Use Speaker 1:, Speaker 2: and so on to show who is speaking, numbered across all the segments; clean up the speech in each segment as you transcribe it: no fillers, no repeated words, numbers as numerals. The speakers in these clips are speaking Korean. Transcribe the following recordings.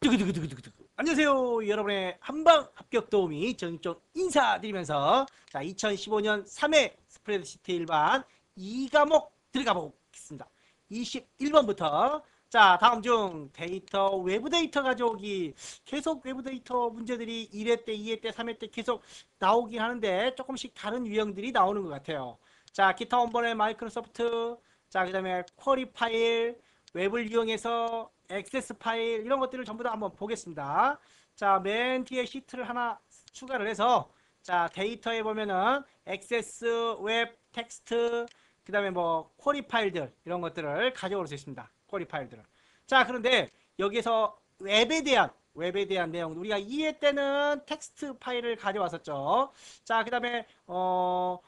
Speaker 1: 두구두구두구두구두구. 안녕하세요. 여러분의 한방 합격 도우미 정인종 인사드리면서 자 2015년 3회 스프레드시트 일반 2과목 들어가 보겠습니다. 21번부터 자 다음 중 데이터 외부 데이터 가져오기 계속 외부 데이터 문제들이 1회 때 2회 때 3회 때 계속 나오긴 하는데 조금씩 다른 유형들이 나오는 것 같아요. 자 기타 원본의 마이크로소프트 자 그 다음에 쿼리 파일 웹을 이용해서 액세스 파일 이런 것들을 전부 다 한번 보겠습니다. 자, 맨 뒤에 시트를 하나 추가를 해서 자, 데이터에 보면은 액세스, 웹, 텍스트, 그 다음에 뭐 쿼리 파일들 이런 것들을 가져올 수 있습니다. 쿼리 파일들을. 자, 그런데 여기서 웹에 대한 내용 우리가 2회 때는 텍스트 파일을 가져왔었죠. 자, 그 다음에 뭐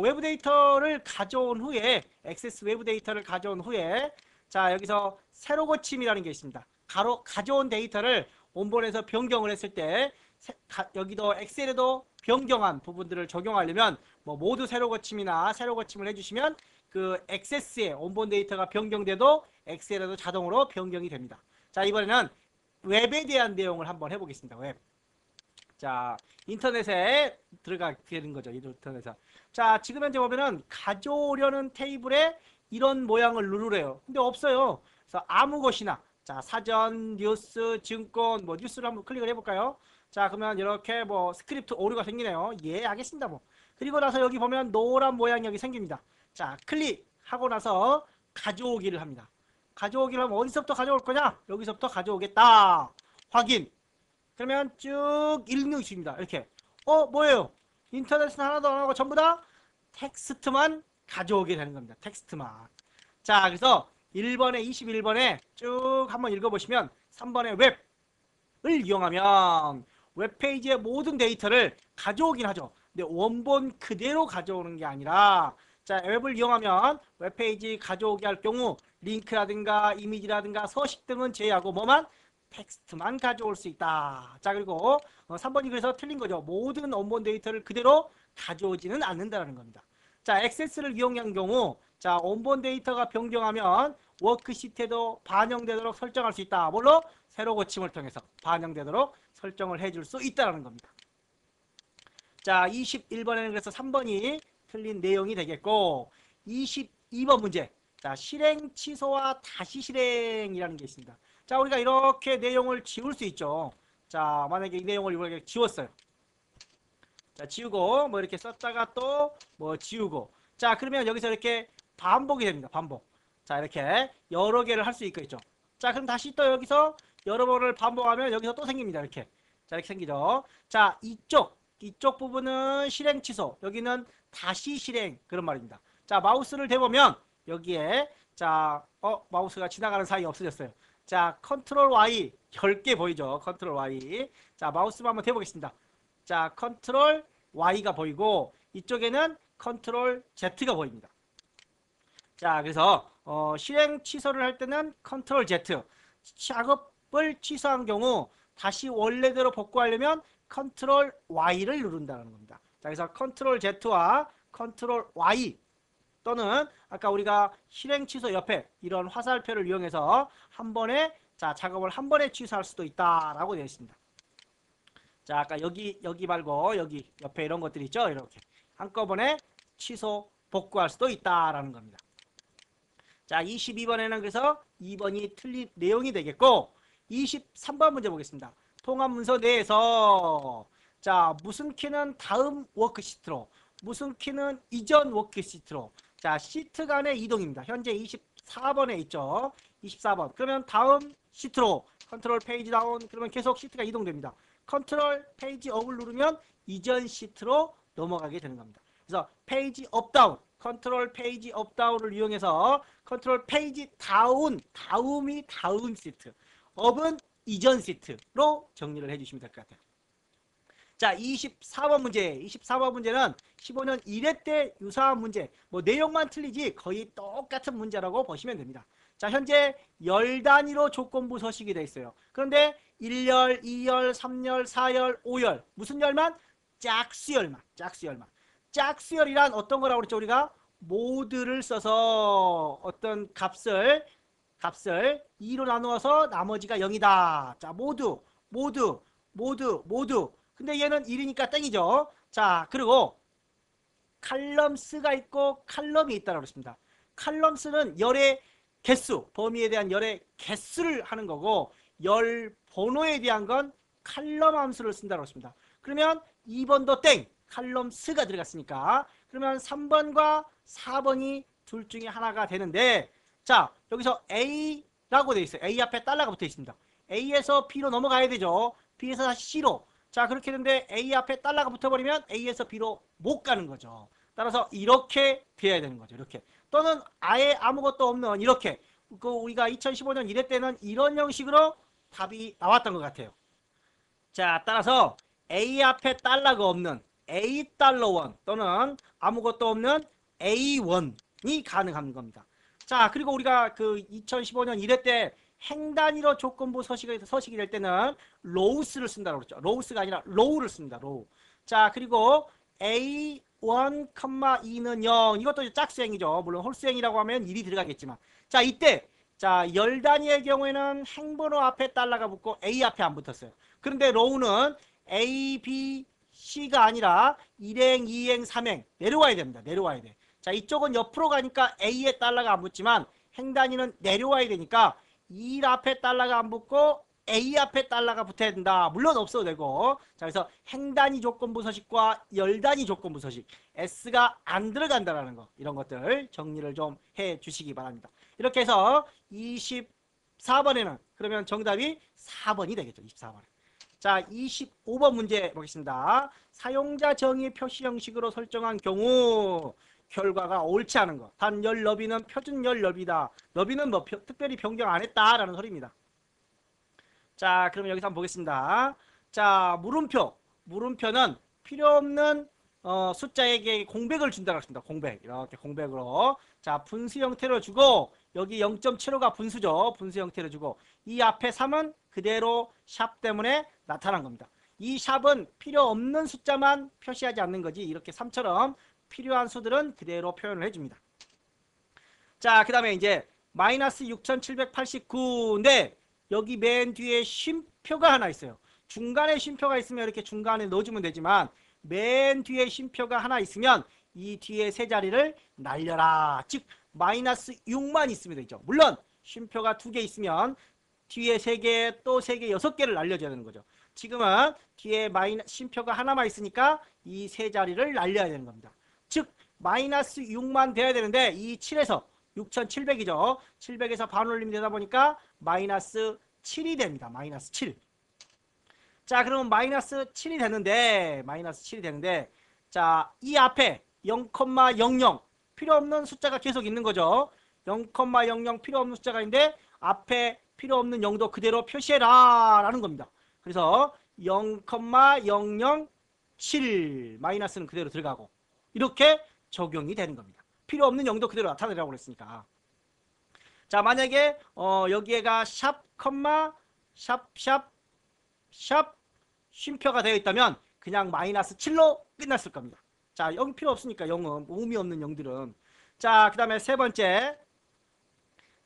Speaker 1: 외부 데이터를 가져온 후에 액세스 외부 데이터를 가져온 후에 자 여기서 세로 고침이라는 게 있습니다. 가져온 데이터를 원본에서 변경을 했을 때 여기도 엑셀에도 변경한 부분들을 적용하려면 뭐 모두 세로 고침이나 세로 고침을 해주시면 그 액세스에 원본 데이터가 변경돼도 엑셀에도 자동으로 변경이 됩니다. 자 이번에는 웹에 대한 내용을 한번 해보겠습니다. 웹. 자 인터넷에 들어가게 되는 거죠. 인터넷에. 자 지금 현재 보면은 가져오려는 테이블에 이런 모양을 누르래요. 근데 없어요. 그래서 아무 곳이나 자 사전, 뉴스, 증권 뭐 뉴스를 한번 클릭을 해볼까요? 자 그러면 이렇게 뭐 스크립트 오류가 생기네요. 예 알겠습니다. 뭐 그리고 나서 여기 보면 노란 모양이 여기 생깁니다. 자 클릭하고 나서 가져오기를 합니다. 가져오기를 하면 어디서부터 가져올 거냐? 여기서부터 가져오겠다. 확인. 그러면 쭉 읽는 식입니다. 이렇게 뭐예요? 인터넷은 하나도 안 하고 전부 다 텍스트만 가져오게 되는 겁니다. 텍스트만. 자, 그래서 1번에 21번에 쭉 한번 읽어보시면 3번의 웹을 이용하면 웹페이지의 모든 데이터를 가져오긴 하죠. 근데 원본 그대로 가져오는 게 아니라 자, 웹을 이용하면 웹페이지 가져오게 할 경우 링크라든가 이미지라든가 서식 등은 제외하고 뭐만? 텍스트만 가져올 수 있다. 자, 그리고 3번이 그래서 틀린 거죠. 모든 원본 데이터를 그대로 가져오지는 않는다는 겁니다. 자, 액세스를 이용한 경우 자, 원본 데이터가 변경하면 워크시트에도 반영되도록 설정할 수 있다. 뭘로? 세로 고침을 통해서 반영되도록 설정을 해줄 수 있다는 겁니다. 자, 21번에는 그래서 3번이 틀린 내용이 되겠고 22번 문제. 자, 실행 취소와 다시 실행이라는 게 있습니다. 자, 우리가 이렇게 내용을 지울 수 있죠. 자, 만약에 이 내용을 이렇게 지웠어요. 자, 지우고 뭐 이렇게 썼다가 또 뭐 지우고 자 그러면 여기서 이렇게 반복이 됩니다. 반복. 자 이렇게 여러 개를 할 수 있겠죠. 자 그럼 다시 또 여기서 여러 번을 반복하면 여기서 또 생깁니다. 이렇게 자 이렇게 생기죠. 자 이쪽 부분은 실행 취소 여기는 다시 실행 그런 말입니다. 자 마우스를 대보면 여기에 자 마우스가 지나가는 사이에 없어졌어요. 자 컨트롤 Y 10개 보이죠. 컨트롤 Y 자 마우스만 한번 대보겠습니다. 자 컨트롤 Y가 보이고 이쪽에는 컨트롤 Z가 보입니다. 자 그래서 실행 취소를 할 때는 컨트롤 Z 작업을 취소한 경우 다시 원래대로 복구하려면 컨트롤 Y를 누른다는 겁니다. 자 그래서 컨트롤 Z와 컨트롤 Y 또는 아까 우리가 실행 취소 옆에 이런 화살표를 이용해서 한 번에 자 작업을 한 번에 취소할 수도 있다라고 되어 있습니다. 자 아까 여기 말고 여기 옆에 이런 것들이 있죠. 이렇게 한꺼번에 취소 복구할 수도 있다라는 겁니다. 자 22번에는 그래서 2번이 틀린 내용이 되겠고 23번 문제 보겠습니다. 통합 문서 내에서 자 무슨 키는 다음 워크시트로 무슨 키는 이전 워크시트로 자 시트 간의 이동입니다. 현재 24번에 있죠. 24번 그러면 다음 시트로 컨트롤 페이지 다운 그러면 계속 시트가 이동됩니다. 컨트롤 페이지 업을 누르면 이전 시트로 넘어가게 되는 겁니다. 그래서 페이지 업 다운 컨트롤 페이지 업 다운을 이용해서 컨트롤 페이지 다음이 다음 시트 업은 이전 시트로 정리를 해주시면 될 것 같아요. 자 24번 문제 24번 문제는 15년 1회 때 유사한 문제 뭐 내용만 틀리지 거의 똑같은 문제라고 보시면 됩니다. 자 현재 열 단위로 조건부 서식이 되어 있어요. 그런데 1열, 2열, 3열, 4열, 5열 무슨 열만? 짝수열만 짝수열이란 어떤 거라고 그랬죠? 우리가 모드를 써서 어떤 값을 값을 2로 나누어서 나머지가 0이다. 자, 모두. 근데 얘는 1이니까 땡이죠. 자, 그리고 칼럼스가 있고 칼럼이 있다고 그랬습니다. 칼럼스는 열의 개수, 범위에 대한 열의 개수를 하는 거고, 열 번호에 대한 건 칼럼 함수를 쓴다고 했습니다. 그러면 2번도 땡, 칼럼스가 들어갔으니까. 그러면 3번과 4번이 둘 중에 하나가 되는데, 자, 여기서 A라고 되어 있어요. A 앞에 달러가 붙어 있습니다. A에서 B로 넘어가야 되죠. B에서 다시 C로. 자, 그렇게 되는데 A 앞에 달러가 붙어버리면 A에서 B로 못 가는 거죠. 따라서 이렇게 돼야 되는 거죠. 이렇게. 또는 아예 아무것도 없는 이렇게. 그 우리가 2015년 1회 때는 이런 형식으로 답이 나왔던 것 같아요. 자, 따라서 A 앞에 달러가 없는 A 달러1 또는 아무것도 없는 A1이 가능한 겁니다. 자, 그리고 우리가 그 2015년 1회 때 행단위로 조건부 서식이 될 때는 로우스를 쓴다고 그랬죠. 로우스가 아니라 로우를 씁니다. 로우. 자, 그리고 A1, 2는 0. 이것도 짝수행이죠. 물론 홀수행이라고 하면 1이 들어가겠지만. 자, 이때 자, 열 단위의 경우에는 행번호 앞에 달러가 붙고 A 앞에 안 붙었어요. 그런데 로우는 A, B, C가 아니라 1행, 2행, 3행 내려와야 됩니다. 내려와야 돼. 자, 이쪽은 옆으로 가니까 A에 달러가 안 붙지만 행단위는 내려와야 되니까 1 앞에 달러가 안 붙고 A 앞에 달러가 붙어야 된다. 물론 없어도 되고. 자, 그래서 행단위 조건부 서식과 열단위 조건부 서식 S가 안 들어간다라는 거, 이런 것들 정리를 좀 해 주시기 바랍니다. 이렇게 해서 24번에는 그러면 정답이 4번이 되겠죠. 24번. 자, 25번 문제 보겠습니다. 사용자 정의 표시 형식으로 설정한 경우 결과가 옳지 않은 것. 단 열 너비는 표준 열 너비다. 너비는 뭐 특별히 변경 안 했다라는 소리입니다. 자, 그러면 여기서 한번 보겠습니다. 자, 물음표는 필요 없는 숫자에게 공백을 준다고 했습니다. 공백. 이렇게 공백으로. 자, 분수 형태로 주고, 여기 0.75가 분수죠. 분수 형태로 주고, 이 앞에 3은 그대로 샵 때문에 나타난 겁니다. 이 샵은 필요 없는 숫자만 표시하지 않는 거지, 이렇게 3처럼 필요한 수들은 그대로 표현을 해줍니다. 자, 그 다음에 이제 마이너스 6789인데 여기 맨 뒤에 쉼표가 하나 있어요. 중간에 쉼표가 있으면 이렇게 중간에 넣어주면 되지만 맨 뒤에 쉼표가 하나 있으면 이 뒤에 세 자리를 날려라. 즉 마이너스 6만 있으면 되죠. 물론 쉼표가 2개 있으면 뒤에 3개, 또 3개, 6개를 날려줘야 되는 거죠. 지금은 뒤에 쉼표가 하나만 있으니까 이 세 자리를 날려야 되는 겁니다. 즉 마이너스 6만 돼야 되는데 이 7에서 6700이죠. 700에서 반올림이 되다 보니까 마이너스 7이 됩니다. 마이너스 7. 자, 그러면 마이너스 7이 되는데 자, 이 앞에 0,00 필요 없는 숫자가 계속 있는 거죠. 0,00 필요 없는 숫자가 있는데 앞에 필요 없는 0도 그대로 표시해라 라는 겁니다. 그래서 0,007 마이너스는 그대로 들어가고 이렇게 적용이 되는 겁니다. 필요 없는 0도 그대로 나타내라고 그랬으니까. 자, 만약에 여기에가 샵, 샵 쉼표가 되어 있다면 그냥 마이너스 7로 끝났을 겁니다. 자, 0 필요 없으니까 0은 의미 없는 0들은. 자, 그 다음에 세 번째.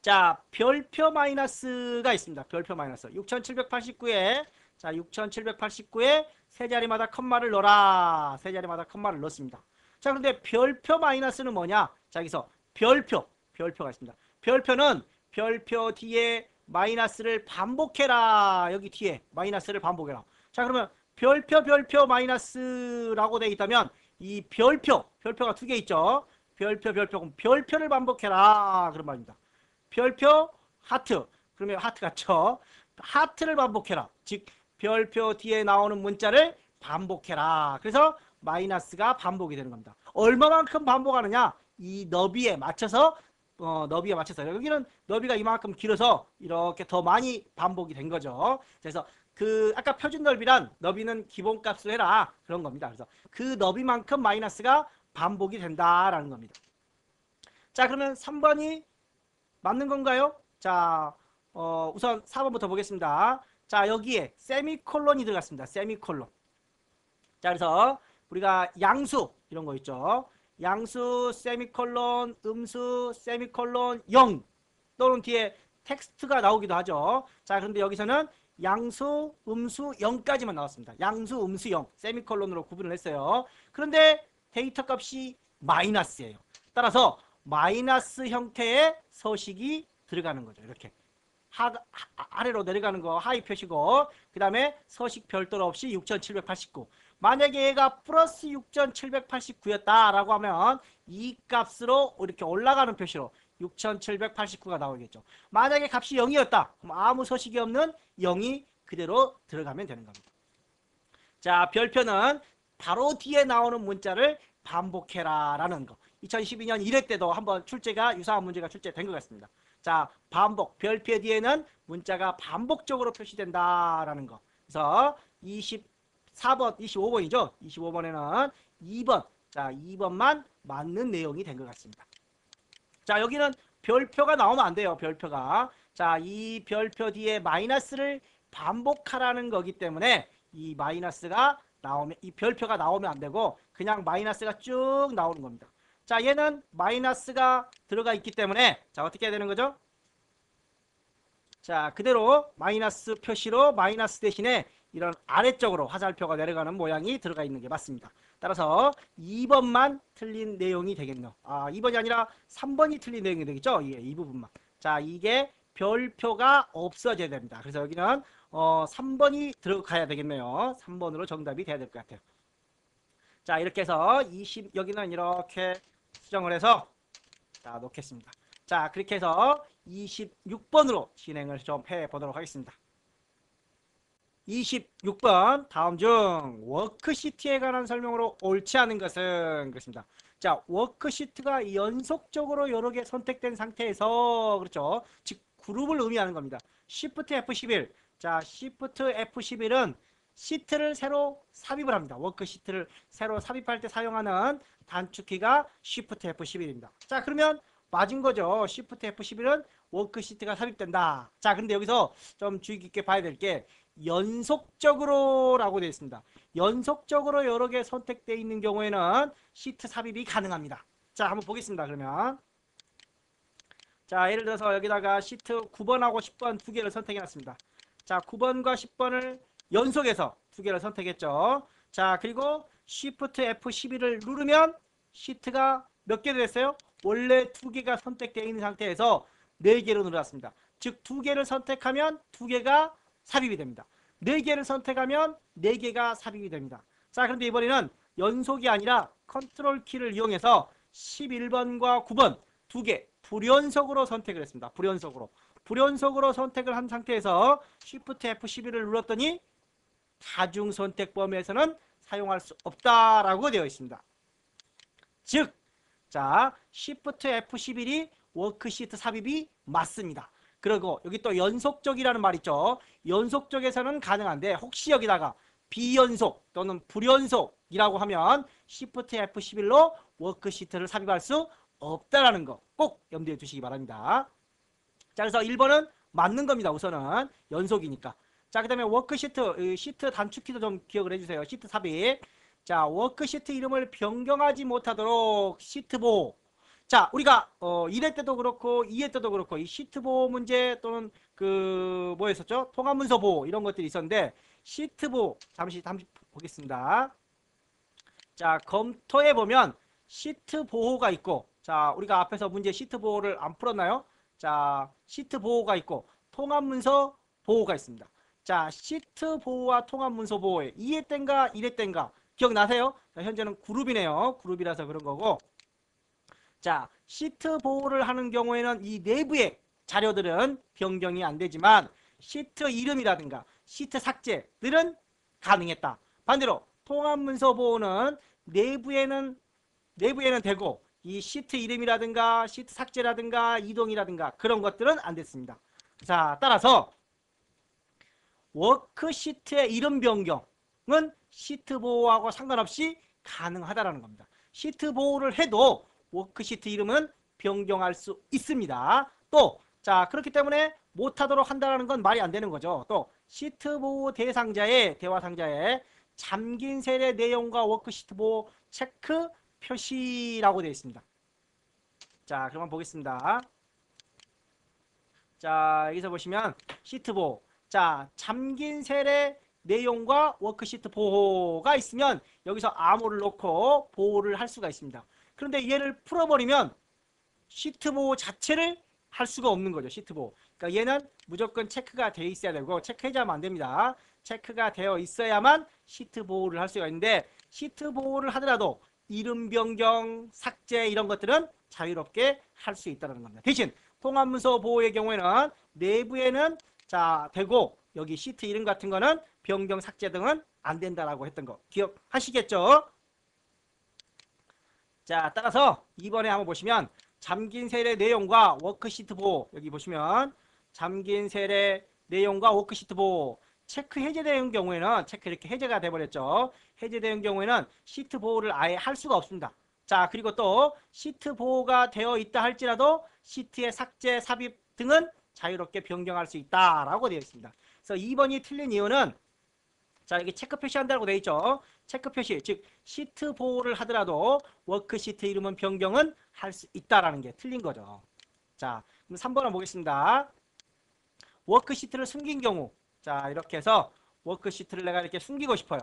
Speaker 1: 자, 별표 마이너스가 있습니다. 별표 마이너스. 6789에 자, 6789에 세 자리마다 컴마를 넣어라. 세 자리마다 컴마를 넣습니다. 자, 그런데 별표 마이너스는 뭐냐? 자, 여기서 별표가 있습니다. 별표는 별표 뒤에 마이너스를 반복해라. 여기 뒤에 마이너스를 반복해라. 자, 그러면 별표 마이너스라고 되어 있다면 이 별표가 2개 있죠. 그럼 별표를 반복해라. 그런 말입니다. 별표 하트. 그러면 하트 같죠. 하트를 반복해라. 즉 별표 뒤에 나오는 문자를 반복해라. 그래서 마이너스가 반복이 되는 겁니다. 얼마만큼 반복하느냐? 이 너비에 맞춰서 여기는 너비가 이만큼 길어서 이렇게 더 많이 반복이 된 거죠. 그래서 그 아까 표준 너비란 너비는 기본값으로 해라 그런 겁니다. 그래서 그 너비만큼 마이너스가 반복이 된다라는 겁니다. 자, 그러면 3번이 맞는 건가요? 자, 우선 4번부터 보겠습니다. 자, 여기에 세미콜론이 들어갔습니다. 세미콜론. 자, 그래서 우리가 양수 이런 거 있죠. 양수 세미콜론, 음수 세미콜론 0 또는 뒤에 텍스트가 나오기도 하죠. 자, 그런데 여기서는 양수, 음수 0까지만 나왔습니다. 양수, 음수 0, 세미콜론으로 구분을 했어요. 그런데 데이터 값이 마이너스예요. 따라서 마이너스 형태의 서식이 들어가는 거죠. 이렇게 아래로 내려가는 거 하위 표시고, 그 다음에 서식 별도로 없이 6789. 만약에 얘가 플러스 6789였다라고 하면 이 값으로 이렇게 올라가는 표시로 6789가 나오겠죠. 만약에 값이 0이었다. 그럼 아무 서식이 없는 0이 그대로 들어가면 되는 겁니다. 자, 별표는 바로 뒤에 나오는 문자를 반복해라 라는 거. 2012년 1회 때도 한번 유사한 문제가 출제된 것 같습니다. 자, 반복, 별표 뒤에는 문자가 반복적으로 표시된다라는 거. 그래서 24번, 25번이죠. 25번에는 2번, 자, 2번만 맞는 내용이 된 것 같습니다. 자, 여기는 별표가 나오면 안 돼요. 별표가. 자, 이 별표 뒤에 마이너스를 반복하라는 거기 때문에 이 마이너스가 나오면, 이 별표가 나오면 안 되고 그냥 마이너스가 쭉 나오는 겁니다. 자, 얘는 마이너스가 들어가 있기 때문에 자, 어떻게 해야 되는 거죠? 자, 그대로 마이너스 표시로 마이너스 대신에 이런 아래쪽으로 화살표가 내려가는 모양이 들어가 있는 게 맞습니다. 따라서 2번만 틀린 내용이 되겠네요. 2번이 아니라 3번이 틀린 내용이 되겠죠? 예, 이 부분만. 자, 이게 별표가 없어져야 됩니다. 그래서 여기는 3번이 들어가야 되겠네요. 3번으로 정답이 돼야 될 것 같아요. 자, 이렇게 해서 여기는 이렇게 수정을 해서 자, 놓겠습니다. 자, 그렇게 해서 26번으로 진행을 좀 해보도록 하겠습니다. 26번 다음 중 워크시트에 관한 설명으로 옳지 않은 것은 그렇습니다. 자, 워크시트가 연속적으로 여러 개 선택된 상태에서 그렇죠. 즉 그룹을 의미하는 겁니다. Shift F11. 자, Shift F11은 시트를 새로 삽입을 합니다. 워크시트를 새로 삽입할 때 사용하는 단축키가 Shift F11입니다. 자, 그러면 맞은 거죠. Shift F11은 워크시트가 삽입된다. 자, 근데 여기서 좀 주의 깊게 봐야 될 게 연속적으로 라고 되어 있습니다. 연속적으로 여러 개 선택되어 있는 경우에는 시트 삽입이 가능합니다. 자, 한번 보겠습니다. 그러면 자, 예를 들어서 여기다가 시트 9번하고 10번 두 개를 선택해 놨습니다. 자, 9번과 10번을 연속해서 두 개를 선택했죠. 자, 그리고 Shift F11을 누르면 시트가 몇 개로 됐어요? 원래 두 개가 선택되어 있는 상태에서 4개로 늘어났습니다. 즉, 두 개를 선택하면 두 개가 삽입이 됩니다. 4개를 선택하면 4개가 삽입이 됩니다. 자, 그런데 이번에는 연속이 아니라 컨트롤 키를 이용해서 11번과 9번 두 개 불연속으로 선택을 했습니다. 불연속으로 선택을 한 상태에서 Shift F11을 눌렀더니 다중 선택 범위에서는 사용할 수 없다라고 되어 있습니다. 즉, 자, Shift F11이 워크시트 삽입이 맞습니다. 그리고 여기 또 연속적이라는 말 있죠. 연속적에서는 가능한데 혹시 여기다가 비연속 또는 불연속이라고 하면 Shift F11로 워크시트를 삽입할 수 없다라는 거 꼭 염두에 두시기 바랍니다. 자, 그래서 1번은 맞는 겁니다. 우선은 연속이니까. 자, 그 다음에 워크시트, 시트 단축키도 좀 기억을 해주세요. 시트 삽입. 자, 워크시트 이름을 변경하지 못하도록 시트 보호. 자, 우리가 1회 때도 그렇고 2회 때도 그렇고 이 시트 보호 문제 또는 뭐였었죠? 통합문서 보호 이런 것들이 있었는데 시트 보호 잠시 보겠습니다. 자, 검토해 보면 시트 보호가 있고, 자, 우리가 앞에서 문제 시트 보호를 안 풀었나요? 자, 시트 보호가 있고 통합문서 보호가 있습니다. 자, 시트 보호와 통합문서 보호에 2회 때인가 1회 때인가 기억나세요? 자, 현재는 그룹이네요. 그룹이라서 그런 거고. 자, 시트 보호를 하는 경우에는 이 내부의 자료들은 변경이 안 되지만 시트 이름이라든가 시트 삭제들은 가능했다. 반대로 통합문서 보호는 내부에는 되고 이 시트 이름이라든가 시트 삭제라든가 이동이라든가 그런 것들은 안 됐습니다. 자, 따라서 워크시트의 이름 변경은 시트 보호하고 상관없이 가능하다라는 겁니다. 시트 보호를 해도 워크시트 이름은 변경할 수 있습니다. 또, 자, 그렇기 때문에 못하도록 한다는 건 말이 안 되는 거죠. 또, 시트 보호 대화 상자에 잠긴 셀의 내용과 워크시트 보호 체크 표시라고 되어 있습니다. 자, 그러면 보겠습니다. 자, 여기서 보시면 시트 보호. 자, 잠긴 셀의 내용과 워크시트 보호가 있으면 여기서 암호를 넣고 보호를 할 수가 있습니다. 그런데 얘를 풀어버리면 시트 보호 자체를 할 수가 없는 거죠. 시트 보호. 그러니까 얘는 무조건 체크가 되어 있어야 되고 체크해야만 안 됩니다. 체크가 되어 있어야만 시트 보호를 할 수가 있는데 시트 보호를 하더라도 이름 변경, 삭제 이런 것들은 자유롭게 할 수 있다는 겁니다. 대신 통합문서 보호의 경우에는 내부에는 자 되고 여기 시트 이름 같은 거는 변경, 삭제 등은 안 된다라고 했던 거 기억하시겠죠? 자, 따라서 이번에 한번 보시면 잠긴 셀의 내용과 워크시트 보호 여기 보시면 잠긴 셀의 내용과 워크시트 보호 체크 해제되는 경우에는 체크 이렇게 해제가 돼버렸죠. 해제되는 경우에는 시트 보호를 아예 할 수가 없습니다. 자, 그리고 또 시트 보호가 되어 있다 할지라도 시트의 삭제, 삽입 등은 자유롭게 변경할 수 있다라고 되어 있습니다. 그래서 2번이 틀린 이유는 자, 여기 체크 표시한다고 되어 있죠. 체크 표시, 즉 시트 보호를 하더라도 워크시트 이름은 변경은 할 수 있다라는 게 틀린 거죠. 자, 그럼 3번을 보겠습니다. 워크시트를 숨긴 경우 자, 이렇게 해서 워크시트를 내가 이렇게 숨기고 싶어요.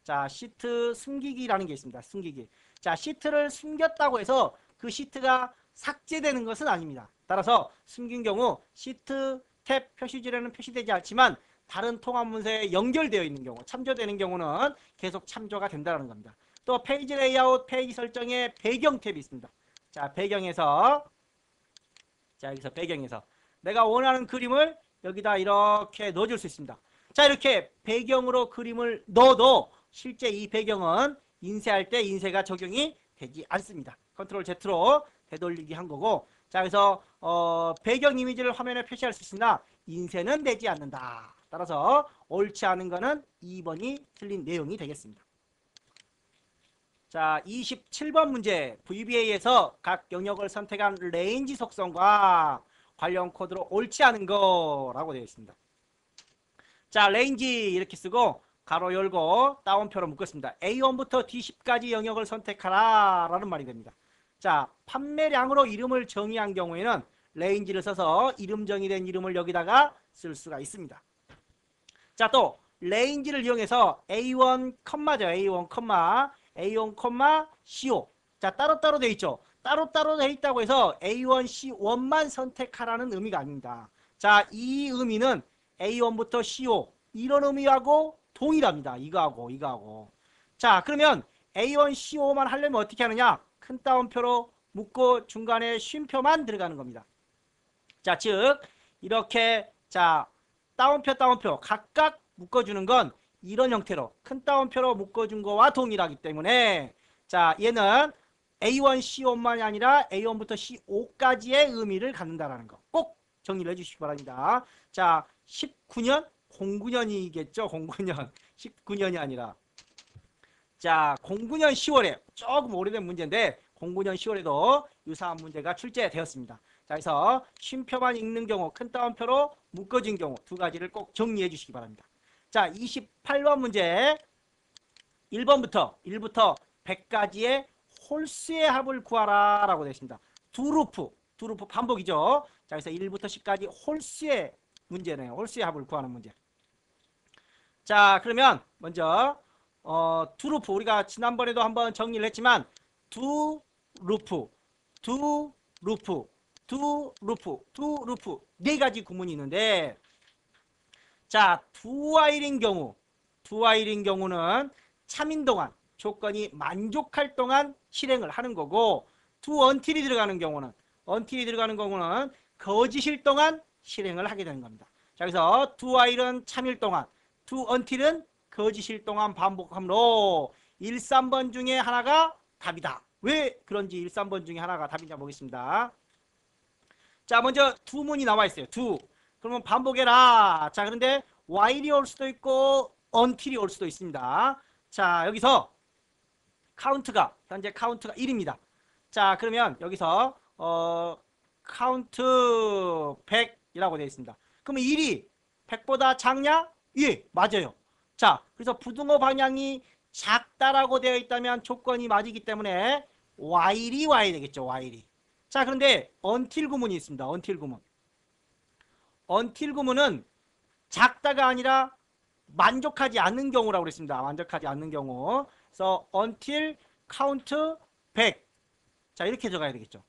Speaker 1: 자, 시트 숨기기라는 게 있습니다. 숨기기. 자, 시트를 숨겼다고 해서 그 시트가 삭제되는 것은 아닙니다. 따라서 숨긴 경우 시트 탭 표시줄에는 표시되지 않지만 다른 통합문서에 연결되어 있는 경우, 참조되는 경우는 계속 참조가 된다는 겁니다. 또 페이지 레이아웃, 페이지 설정에 배경 탭이 있습니다. 자, 배경에서 자, 여기서 배경에서 내가 원하는 그림을 여기다 이렇게 넣어줄 수 있습니다. 자, 이렇게 배경으로 그림을 넣어도 실제 이 배경은 인쇄할 때 인쇄가 적용이 되지 않습니다. 컨트롤 Z로 되돌리기 한 거고 자, 그래서 배경 이미지를 화면에 표시할 수 있으나 인쇄는 되지 않는다. 따라서 옳지 않은 거는 2번이 틀린 내용이 되겠습니다. 자, 27번 문제 VBA에서 각 영역을 선택한 레인지 속성과 관련 코드로 옳지 않은 거라고 되어 있습니다. 자, 레인지 이렇게 쓰고 가로 열고 따옴표로 묶었습니다. A1부터 D10까지 영역을 선택하라 라는 말이 됩니다. 자, 판매량으로 이름을 정의한 경우에는 레인지를 써서 이름 정의된 이름을 여기다가 쓸 수가 있습니다. 자, 또 레인지를 이용해서 A1, 컴마죠. A1, A1, CO. 자, 따로따로 되어 있죠. 따로따로 되어 있다고 해서 A1, C1만 선택하라는 의미가 아닙니다. 자, 이 의미는 A1부터 CO 이런 의미하고 동일합니다. 이거하고. 자, 그러면 A1, CO 만 하려면 어떻게 하느냐? 큰 따옴표로 묶고 중간에 쉼표만 들어가는 겁니다. 자, 즉 이렇게 자 따옴표 각각 묶어주는 건 이런 형태로 큰 따옴표로 묶어준 거와 동일하기 때문에 자, 얘는 A1, C5만이 아니라 A1부터 C5까지의 의미를 갖는다라는 거 꼭 정리를 해주시기 바랍니다. 자, 19년? 09년이겠죠? 09년. 19년이 아니라 자, 09년 10월에 조금 오래된 문제인데 09년 10월에도 유사한 문제가 출제되었습니다. 자, 그래서 쉼표만 읽는 경우 큰 따옴표로 묶어진 경우 두 가지를 꼭 정리해 주시기 바랍니다. 자, 28번 문제 1번부터 1부터 100까지의 홀수의 합을 구하라 라고 되어 있습니다. 두 루프 반복이죠. 자, 그래서 1부터 10까지 홀수의 문제네요. 홀수의 합을 구하는 문제. 자, 그러면 먼저 두 루프 우리가 지난번에도 한번 정리를 했지만 두 루프 네 가지 구문이 있는데 자, 두 와일인 경우는 참인 동안 조건이 만족할 동안 실행을 하는 거고 두 언틸이 들어가는 경우는 거짓일 동안 실행을 하게 되는 겁니다. 자, 그래서 두 와일은 참일 동안 두 언틸은 거짓일 동안 반복함으로 1, 3번 중에 하나가 답이다. 왜 그런지 1, 3번 중에 하나가 답이냐 보겠습니다. 자, 먼저 두 문이 나와 있어요. 그러면 반복해라. 자, 그런데 while이 올 수도 있고 until이 올 수도 있습니다. 자, 여기서 현재 카운트가 1입니다. 자, 그러면 여기서 카운트 100이라고 되어 있습니다. 그러면 1이 100보다 작냐? 예, 맞아요. 자, 그래서 부등호 방향이 작다라고 되어 있다면 조건이 맞이기 때문에 while이 와야 되겠죠. while이. 자, 그런데 until 구문이 있습니다. until 구문. until 구문은 작다가 아니라 만족하지 않는 경우라고 그랬습니다. 만족하지 않는 경우. 그래서 until count 100. 자, 이렇게 적어야 되겠죠.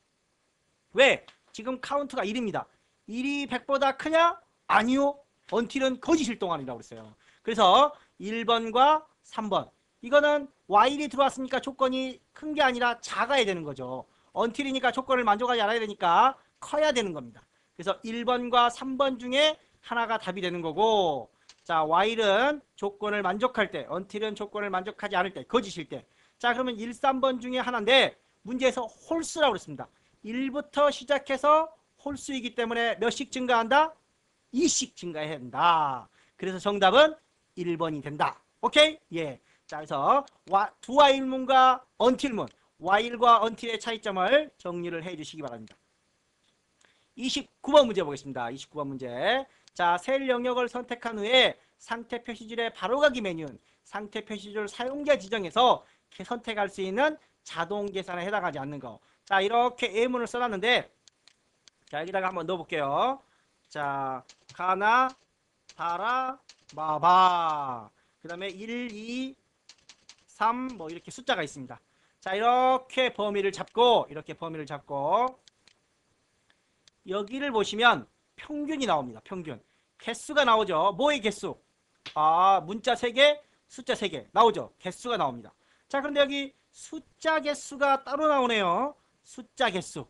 Speaker 1: 왜? 지금 카운트가 1입니다. 1이 100보다 크냐? 아니요. until은 거짓일 동안이라고 그랬어요. 그래서 1번과 3번. 이거는 while이 들어왔으니까 조건이 큰 게 아니라 작아야 되는 거죠. until이니까 조건을 만족하지 않아야 되니까 커야 되는 겁니다. 그래서 1번과 3번 중에 하나가 답이 되는 거고, 자, while은 조건을 만족할 때, until은 조건을 만족하지 않을 때, 거짓일 때. 자, 그러면 1, 3번 중에 하나인데 문제에서 홀수라고 그랬습니다. 1부터 시작해서 홀수이기 때문에 몇씩 증가한다? 2씩 증가해야 된다. 그래서 정답은 1번이 된다. 오케이? 예. 자, 그래서 두 while문과 until문, while과 until의 차이점을 정리를 해 주시기 바랍니다. 29번 문제 보겠습니다. 29번 문제. 자, 셀 영역을 선택한 후에 상태 표시줄의 바로가기 메뉴는 상태 표시줄 사용자 지정에서 선택할 수 있는 자동 계산에 해당하지 않는 거. 자, 이렇게 예문을 써놨는데, 자, 여기다가 한번 넣어볼게요. 자, 가나, 다라, 마바. 그 다음에 1, 2, 3, 뭐 이렇게 숫자가 있습니다. 자, 이렇게 범위를 잡고, 여기를 보시면 평균이 나옵니다. 평균. 개수가 나오죠. 뭐의 개수? 아, 문자 3개, 숫자 3개 나오죠. 개수가 나옵니다. 자, 그런데 여기 숫자 개수가 따로 나오네요. 숫자 개수.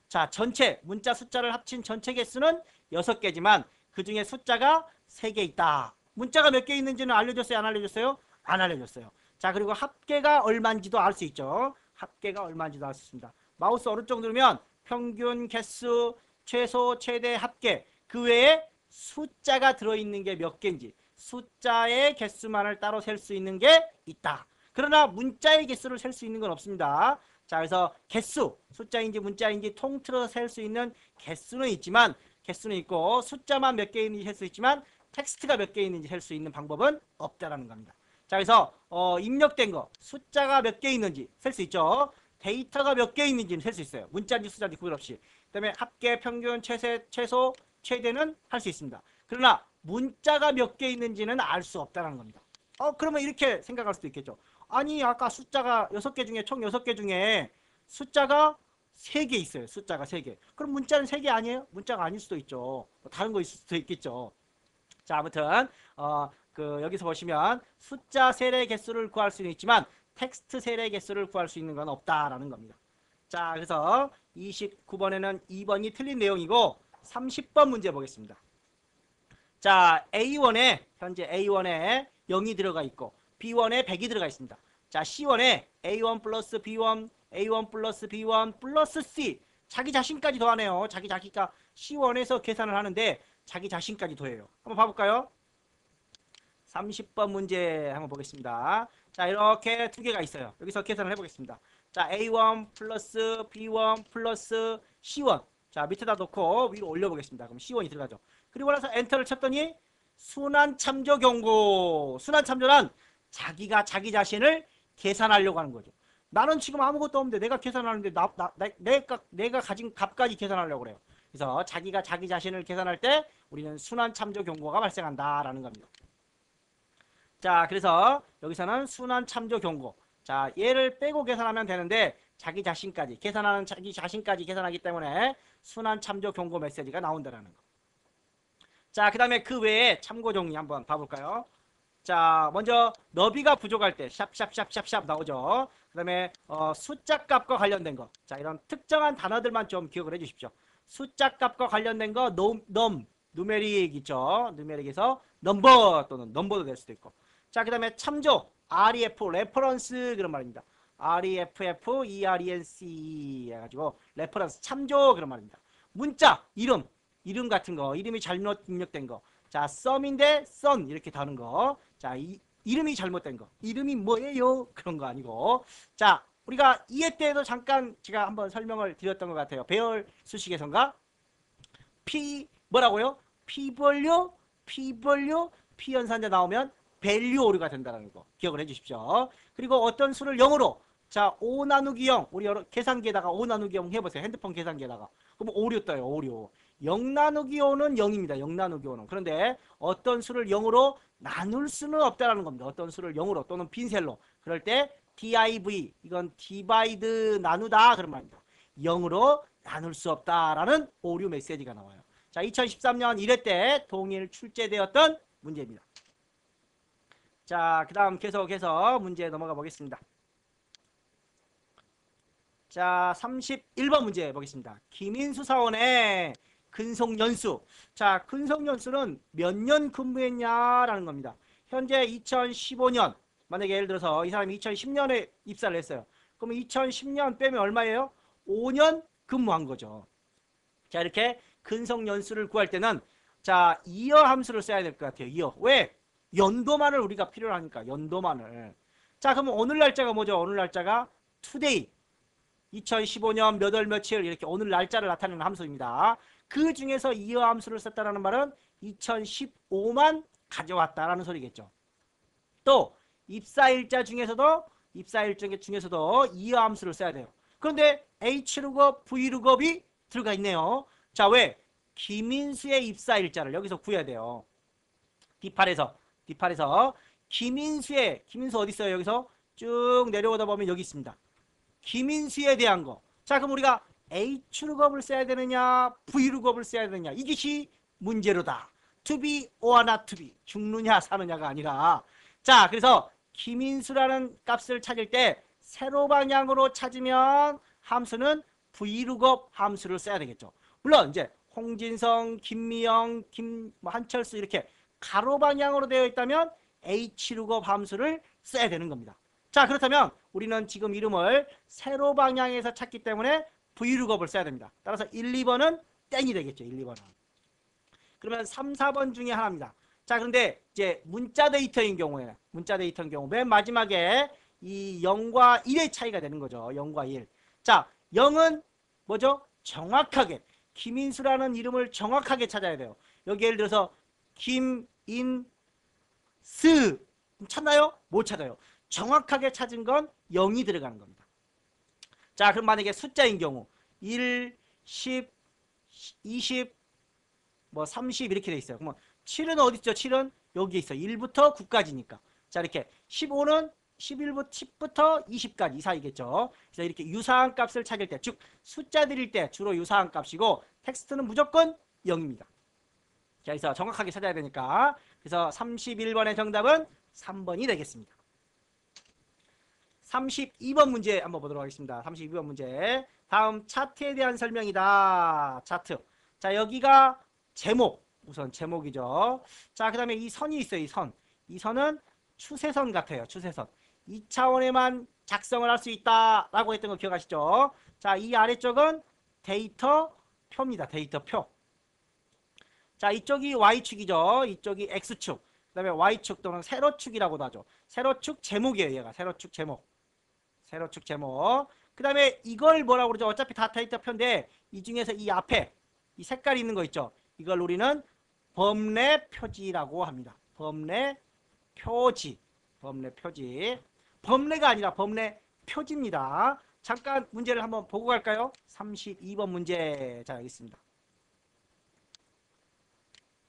Speaker 1: 자, 전체 문자 숫자를 합친 전체 개수는 6개지만 그 중에 숫자가 3개 있다. 문자가 몇 개 있는지는 알려줬어요? 안 알려줬어요? 안 알려줬어요. 자, 그리고 합계가 얼마인지도 알 수 있죠. 합계가 얼마인지도 알 수 있습니다. 마우스 오른쪽 누르면 평균, 개수, 최소, 최대, 합계, 그 외에 숫자가 들어있는 게 몇 개인지, 숫자의 개수만을 따로 셀 수 있는 게 있다. 그러나 문자의 개수를 셀 수 있는 건 없습니다. 자, 그래서 개수, 숫자인지 문자인지 통틀어서 셀 수 있는 개수는 있지만, 개수는 있고 숫자만 몇 개 있는지 셀 수 있지만 텍스트가 몇 개 있는지 셀 수 있는 방법은 없다라는 겁니다. 자, 그래서 입력된 거, 숫자가 몇 개 있는지 셀 수 있죠. 데이터가 몇 개 있는지는 셀 수 있어요. 문자인지 숫자인지 구별 없이. 그다음에 합계, 평균, 최소, 최대는 할 수 있습니다. 그러나 문자가 몇 개 있는지는 알 수 없다는 겁니다. 그러면 이렇게 생각할 수도 있겠죠. 아니, 아까 숫자가 6개 중에, 총 6개 중에 숫자가 3개 있어요. 숫자가 3개. 그럼 문자는 3개 아니에요? 문자가 아닐 수도 있죠. 다른 거 있을 수도 있겠죠. 자, 아무튼 여기서 보시면 숫자 세례 개수를 구할 수는 있지만 텍스트 세례 개수를 구할 수 있는 건 없다라는 겁니다. 자, 그래서 29번에는 2번이 틀린 내용이고 30번 문제 보겠습니다. 자, A1에 현재 A1에 0이 들어가 있고 B1에 100이 들어가 있습니다. 자, C1에 A1 플러스 B1, A1 플러스 B1 플러스 C, 자기 자신까지 더하네요. 자기 자기가 C1에서 계산을 하는데 자기 자신까지 더해요. 한번 봐볼까요? 30번 문제 한번 보겠습니다. 자, 이렇게 두 개가 있어요. 여기서 계산을 해보겠습니다. 자, A1 플러스 B1 플러스 C1. 자, 밑에다 놓고 위로 올려보겠습니다. 그럼 C1이 들어가죠. 그리고 나서 엔터를 쳤더니 순환 참조 경고. 순환 참조란 자기가 자기 자신을 계산하려고 하는 거죠. 나는 지금 아무것도 없는데 내가 계산하는데 내가 가진 값까지 계산하려고 그래요. 그래서 자기가 자기 자신을 계산할 때 우리는 순환 참조 경고가 발생한다라는 겁니다. 자, 그래서 여기서는 순환 참조 경고. 자, 얘를 빼고 계산하면 되는데 자기 자신까지 계산하기 때문에 순환 참조 경고 메시지가 나온다라는 거. 자, 그 다음에 그 외에 참고 정리 한번 봐볼까요? 자, 먼저 너비가 부족할 때 샵샵샵샵샵 나오죠. 그 다음에 숫자 값과 관련된 거. 자, 이런 특정한 단어들만 좀 기억을 해 주십시오. 숫자 값과 관련된 거 누메릭 있죠. 누메릭에서 넘버 또는 넘버도 될 수도 있고. 자, 그 다음에 참조 REF 레퍼런스 그런 말입니다. REFF ERENC 해가지고 레퍼런스 참조 그런 말입니다. 문자 이름 같은 거, 이름이 잘못 입력된 거. 자, 썸인데 썬 이렇게 다는 거. 자, 이름이 잘못된 거. 이름이 뭐예요? 그런 거 아니고. 자, 우리가 2회 때에도 잠깐 제가 한번 설명을 드렸던 것 같아요. 배열 수식에선가 뭐라고요? P벌류, P연산자 나오면 밸류 오류가 된다는 거 기억을 해 주십시오. 그리고 어떤 수를 0으로, 자, 5 나누기 0, 우리 계산기에다가 5 나누기 0 해보세요. 핸드폰 계산기에다가. 그럼 오류 떠요, 오류. 0 나누기 5는 0입니다. 0 나누기 5는. 그런데 어떤 수를 0으로 나눌 수는 없다라는 겁니다. 어떤 수를 0으로 또는 빈셀로. 그럴 때 div, 이건 divide 나누다 그런 말입니다. 0으로 나눌 수 없다라는 오류 메시지가 나와요. 자, 2013년 1회 때 동일 출제되었던 문제입니다. 자, 그 다음 계속해서 문제 넘어가 보겠습니다. 자, 31번 문제 보겠습니다. 김인수 사원의 근속연수. 자, 근속연수는 몇 년 근무했냐라는 겁니다. 현재 2015년, 만약에 예를 들어서 이 사람이 2010년에 입사를 했어요. 그러면 2010년 빼면 얼마예요? 5년 근무한 거죠. 자, 이렇게 근속연수를 구할 때는 자, 이어 함수를 써야 될 것 같아요. 이어. 왜? 연도만을 우리가 필요로 하니까 연도만을. 자, 그러면 오늘 날짜가 뭐죠? 오늘 날짜가 today. 2015년 몇 월 며칠 이렇게 오늘 날짜를 나타내는 함수입니다. 그 중에서 이어 함수를 썼다는 말은 2015만 가져왔다라는 소리겠죠. 또 입사일자 중에서도 이어 함수를 써야 돼요. 그런데 H룩업, V룩업이 들어가 있네요. 자, 왜? 김인수의 입사일자를 여기서 구해야 돼요. D8에서 김인수 어디 있어요? 여기서 쭉 내려오다 보면 여기 있습니다. 김인수에 대한 거. 자, 그럼 우리가 H룩업을 써야 되느냐, V룩업을 써야 되느냐. 이것이 문제로다. To be or not to be. 죽느냐 사느냐가 아니라. 자, 그래서 김인수라는 값을 찾을 때 세로 방향으로 찾으면 함수는 V룩업 함수를 써야 되겠죠. 물론 이제 홍진성, 김미영, 한철수 이렇게 가로 방향으로 되어 있다면 H룩업 함수를 써야 되는 겁니다. 자, 그렇다면 우리는 지금 이름을 세로 방향에서 찾기 때문에 V룩업을 써야 됩니다. 따라서 1, 2번은 땡이 되겠죠. 1, 2번은. 그러면 3, 4번 중에 하나입니다. 자, 그런데 이제 문자 데이터인 경우 맨 마지막에 이 0과 1의 차이가 되는 거죠. 0과 1. 자, 0은 뭐죠? 정확하게 김인수라는 이름을 정확하게 찾아야 돼요. 여기 예를 들어서 김인스 찾나요? 못 찾아요. 정확하게 찾은 건 0이 들어가는 겁니다. 자, 그럼 만약에 숫자인 경우 1, 10, 20, 30 이렇게 돼 있어요. 그러면 7은 어디 있죠? 7은 여기 있어요. 1부터 9까지니까. 자, 이렇게 15는 10부터 20까지 이 사이겠죠. 그래서 이렇게 유사한 값을 찾을 때, 즉 숫자들일 때 주로 유사한 값이고 텍스트는 무조건 0입니다. 자, 그래서 정확하게 찾아야 되니까. 그래서 31번의 정답은 3번이 되겠습니다. 32번 문제 한번 보도록 하겠습니다. 32번 문제. 다음 차트에 대한 설명이다. 차트. 자, 여기가 제목. 우선 제목이죠. 자, 그 다음에 이 선이 있어요. 이 선은 추세선 같아요. 추세선. 2차원에만 작성을 할 수 있다라고 했던 거 기억하시죠? 자, 이 아래쪽은 데이터표입니다. 데이터표. 자, 이쪽이 Y축이죠. 이쪽이 X축. 그 다음에 Y축 또는 세로축이라고도 하죠. 세로축 제목이에요. 얘가 세로축 제목. 세로축 제목. 그 다음에 이걸 뭐라고 그러죠? 어차피 다 데이터표인데 이 중에서 이 앞에 이 색깔이 있는 거 있죠? 이걸 우리는 범례 표지라고 합니다. 범례 표지. 범례 표지. 범례가 아니라 범례 표지입니다. 잠깐 문제를 한번 보고 갈까요? 32번 문제. 자, 여기 있습니다.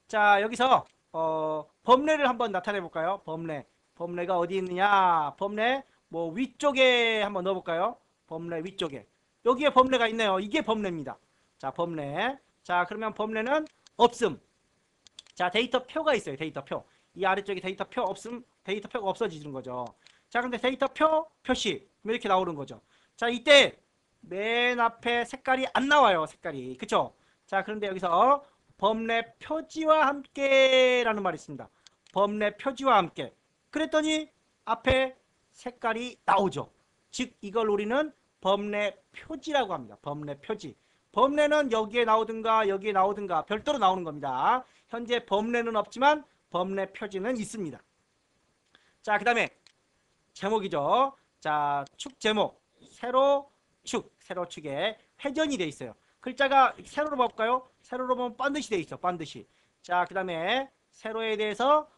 Speaker 1: 자, 여기서 범례를 한번 나타내 볼까요? 범례가 어디 있느냐? 범례 뭐 위쪽에 한번 넣어 볼까요? 범례 위쪽에. 여기에 범례가 있네요. 이게 범례입니다. 자, 범례. 자, 그러면 범례는 없음. 자, 데이터표가 있어요. 데이터표. 이 아래쪽에 데이터표 없음. 데이터표가 없어지는 거죠. 자, 근데 데이터표 표시 이렇게 나오는 거죠. 자, 이때 맨 앞에 색깔이 안 나와요. 색깔이. 그쵸? 자, 그런데 여기서 범례 표지와 함께라는 말이 있습니다. 범례 표지와 함께. 그랬더니 앞에 색깔이 나오죠. 즉 이걸 우리는 범례 표지라고 합니다. 범례 표지. 범례는 여기에 나오든가 여기에 나오든가 별도로 나오는 겁니다. 현재 범례는 없지만 범례 표지는 있습니다. 자, 그 다음에 제목이죠. 자, 축 제목. 세로축에 회전이 돼 있어요. 글자가 세로로 볼까요? 세로로 보면 반드시 돼 있어. 반드시. 자, 그 다음에 세로에 대해서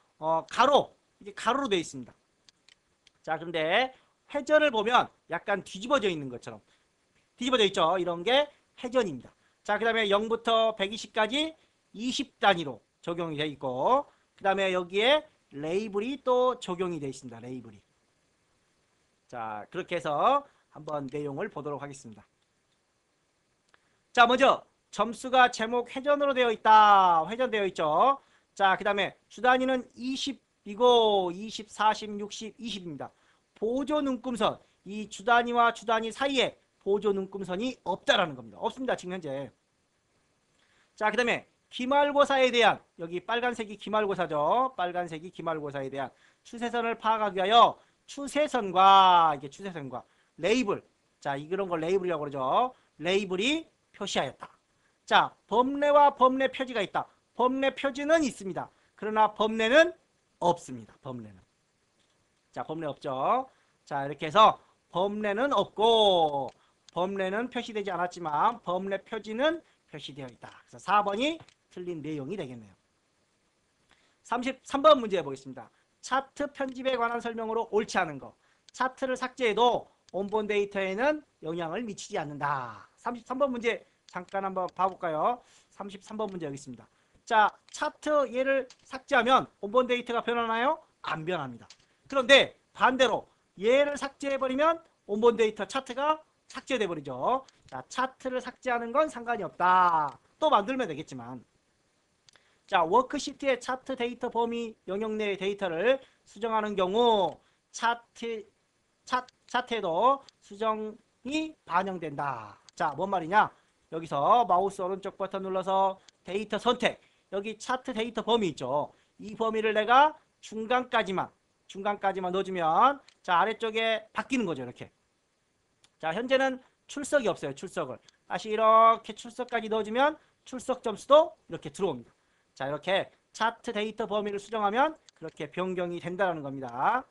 Speaker 1: 가로. 이게 가로로 돼 있습니다. 자, 그런데 회전을 보면 약간 뒤집어져 있는 것처럼 뒤집어져 있죠. 이런 게 회전입니다. 자, 그 다음에 0부터 120까지 20단위로 적용이 되어 있고, 그 다음에 여기에 레이블이 또 적용이 되어 있습니다. 레이블이. 자, 그렇게 해서 한번 내용을 보도록 하겠습니다. 자, 먼저 점수가 제목 회전으로 되어 있다. 회전되어 있죠. 자, 그 다음에 주 단위는 20이고 20, 40, 60, 20입니다. 보조 눈금선, 이 주 단위와 주 단위 사이에 보조 눈금선이 없다라는 겁니다. 없습니다. 지금 현재. 자, 그 다음에 기말고사에 대한, 여기 빨간색이 기말고사죠. 빨간색이 기말고사에 대한 추세선을 파악하기 위하여 추세선과, 이게 추세선과 레이블, 자, 이런 걸 레이블이라고 그러죠. 레이블이 표시하였다. 자, 범례와 범례 표지가 있다. 범례 표지는 있습니다. 그러나 범례는 없습니다. 범례는. 자, 범례 없죠. 자, 이렇게 해서 범례는 없고 범례는 표시되지 않았지만 범례 표지는 표시되어 있다. 그래서 4번이 틀린 내용이 되겠네요. 33번 문제 보겠습니다. 차트 편집에 관한 설명으로 옳지 않은 거. 차트를 삭제해도 원본 데이터에는 영향을 미치지 않는다. 33번 문제 잠깐 한번 봐볼까요? 33번 문제 여기 있습니다. 자, 차트 얘를 삭제하면 원본 데이터가 변하나요? 안 변합니다. 그런데 반대로 얘를 삭제해버리면 원본 데이터 차트가 삭제돼 버리죠. 자, 차트를 삭제하는 건 상관이 없다. 또 만들면 되겠지만. 자, 워크시트의 차트 데이터 범위 영역 내의 데이터를 수정하는 경우 차트에도 수정이 반영된다. 자, 뭔 말이냐? 여기서 마우스 오른쪽 버튼 눌러서 데이터 선택. 여기 차트 데이터 범위 있죠. 이 범위를 내가 중간까지만 넣어주면 자, 아래쪽에 바뀌는 거죠. 이렇게. 자, 현재는 출석이 없어요. 출석을. 다시 이렇게 출석까지 넣어주면 출석 점수도 이렇게 들어옵니다. 자, 이렇게 차트 데이터 범위를 수정하면 그렇게 변경이 된다는 겁니다.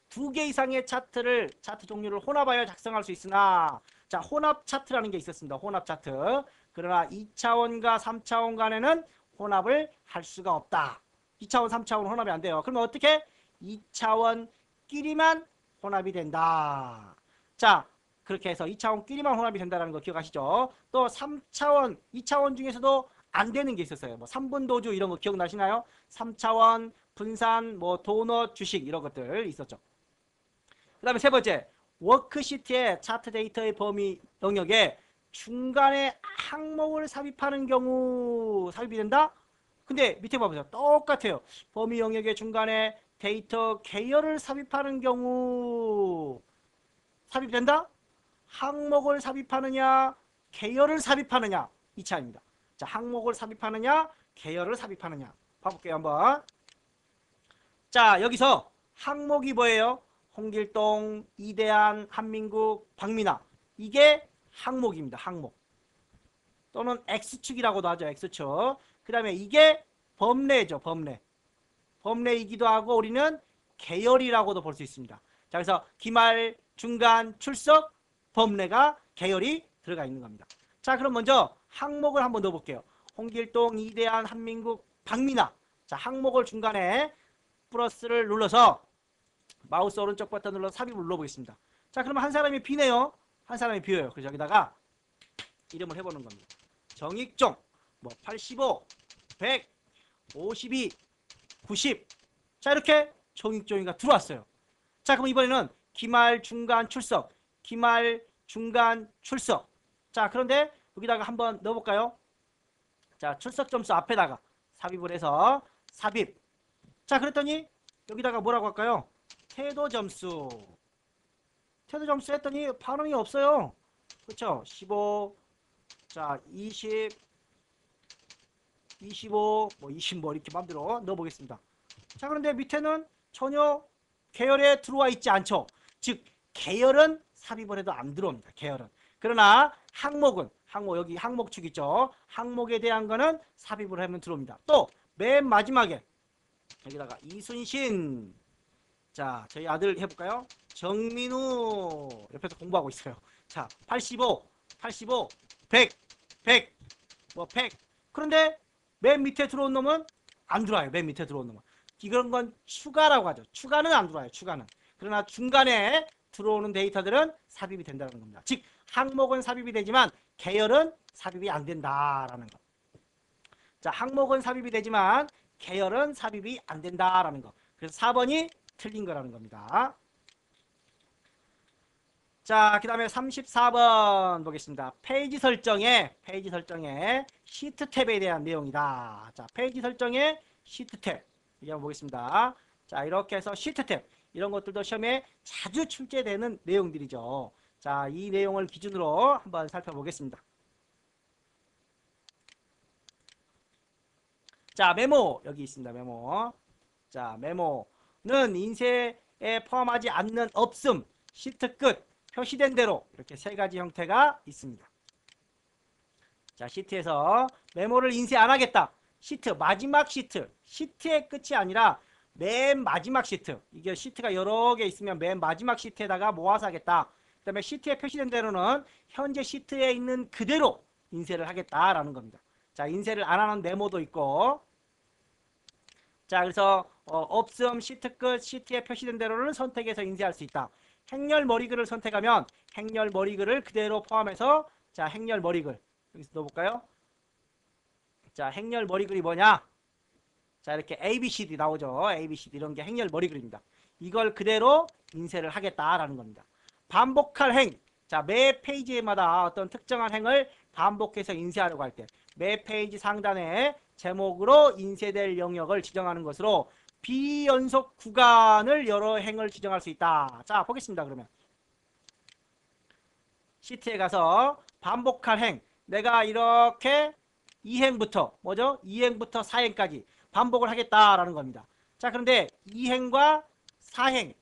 Speaker 1: 2개 이상의 차트 종류를 혼합하여 작성할 수 있으나, 자, 혼합 차트라는 게 있었습니다. 혼합 차트. 그러나 2차원과 3차원 간에는 혼합을 할 수가 없다. 2차원, 3차원 혼합이 안 돼요. 그러면 어떻게? 2차원끼리만 혼합이 된다. 자, 그렇게 해서 2차원끼리만 혼합이 된다는 거 기억하시죠? 또 3차원, 2차원 중에서도 안 되는 게 있었어요. 뭐 3분도주 이런 거 기억나시나요? 3차원, 분산, 뭐 도넛, 주식 이런 것들 있었죠. 그 다음에 세 번째, 워크시트의 차트 데이터의 범위 영역에 중간에 항목을 삽입하는 경우 삽입이 된다? 근데 밑에 봐보세요. 똑같아요. 범위 영역의 중간에 데이터 계열을 삽입하는 경우 삽입된다? 항목을 삽입하느냐, 계열을 삽입하느냐, 이 차이입니다. 자, 항목을 삽입하느냐, 계열을 삽입하느냐. 봐볼게요, 한번. 자, 여기서 항목이 뭐예요? 홍길동, 이대한, 한민국, 박민아. 이게 항목입니다. 항목. 또는 X축이라고도 하죠. X축. 그 다음에 이게 범례죠. 범례. 범례이기도 하고 우리는 계열이라고도 볼 수 있습니다. 자, 그래서 기말, 중간, 출석, 범례가 계열이 들어가 있는 겁니다. 자, 그럼 먼저 항목을 한번 넣어볼게요. 홍길동, 이대한, 한민국, 박민아. 자, 항목을 중간에 플러스를 눌러서 마우스 오른쪽 버튼 눌러서 삽입을 눌러보겠습니다. 자, 그러면 한 사람이 비네요. 한 사람이 비어요. 그래서 여기다가 이름을 해보는 겁니다. 정익종, 뭐 85, 100, 52, 90. 자, 이렇게 정익종이가 들어왔어요. 자, 그럼 이번에는 기말, 중간, 출석. 기말, 중간, 출석. 자, 그런데 여기다가 한번 넣어볼까요? 자, 출석 점수 앞에다가 삽입을 해서 삽입. 자, 그랬더니 여기다가 뭐라고 할까요? 태도 점수. 태도 점수 했더니 반응이 없어요. 그렇죠? 15, 자, 20, 25, 뭐 20 뭐 이렇게 마음대로 넣어보겠습니다. 자, 그런데 밑에는 전혀 계열에 들어와 있지 않죠. 즉 계열은 삽입을 해도 안 들어옵니다. 계열은. 그러나 항목은 여기 항목축 있죠. 항목에 대한 거는 삽입을 하면 들어옵니다. 또 맨 마지막에 여기다가 이순신. 자, 저희 아들 해볼까요? 정민우. 옆에서 공부하고 있어요. 자, 85, 100, 뭐 100. 그런데 맨 밑에 들어온 놈은 안 들어와요. 맨 밑에 들어온 놈은. 이런 건 추가라고 하죠. 추가는 안 들어와요. 추가는. 그러나 중간에 들어오는 데이터들은 삽입이 된다는 겁니다. 즉 항목은 삽입이 되지만 계열은 삽입이 안 된다라는 거. 자, 항목은 삽입이 되지만 계열은 삽입이 안 된다라는 거. 그래서 4번이 틀린 거라는 겁니다. 자, 그 다음에 34번 보겠습니다. 페이지 설정에 시트 탭에 대한 내용이다. 자, 페이지 설정에 시트 탭. 이게 한번 보겠습니다. 자, 이렇게 해서 시트 탭. 이런 것들도 시험에 자주 출제되는 내용들이죠. 자, 이 내용을 기준으로 한번 살펴보겠습니다. 자, 메모. 여기 있습니다. 메모. 자, 메모는 인쇄에 포함하지 않는 없음, 시트 끝, 표시된 대로 이렇게 세 가지 형태가 있습니다. 자, 시트에서 메모를 인쇄 안 하겠다. 시트, 마지막 시트. 시트의 끝이 아니라 맨 마지막 시트. 이게 시트가 여러 개 있으면 맨 마지막 시트에다가 모아서 하겠다. 그 다음에 시트에 표시된 대로는 현재 시트에 있는 그대로 인쇄를 하겠다라는 겁니다. 자, 인쇄를 안 하는 메모도 있고. 자, 그래서 없음, 시트 끝, 시트에 표시된 대로는 선택해서 인쇄할 수 있다. 행렬 머리글을 선택하면 행렬 머리글을 그대로 포함해서, 자, 행렬 머리글 여기서 넣어볼까요? 자, 행렬 머리글이 뭐냐? 자, 이렇게 ABCD 나오죠. ABCD 이런 게 행렬 머리글입니다. 이걸 그대로 인쇄를 하겠다라는 겁니다. 반복할 행. 자, 매 페이지마다 어떤 특정한 행을 반복해서 인쇄하려고 할 때 매 페이지 상단에 제목으로 인쇄될 영역을 지정하는 것으로 비연속 구간을 여러 행을 지정할 수 있다. 자, 보겠습니다. 그러면 시트에 가서 반복할 행. 내가 이렇게 2행부터 뭐죠? 2행부터 4행까지 반복을 하겠다라는 겁니다. 자, 그런데 2행과 4행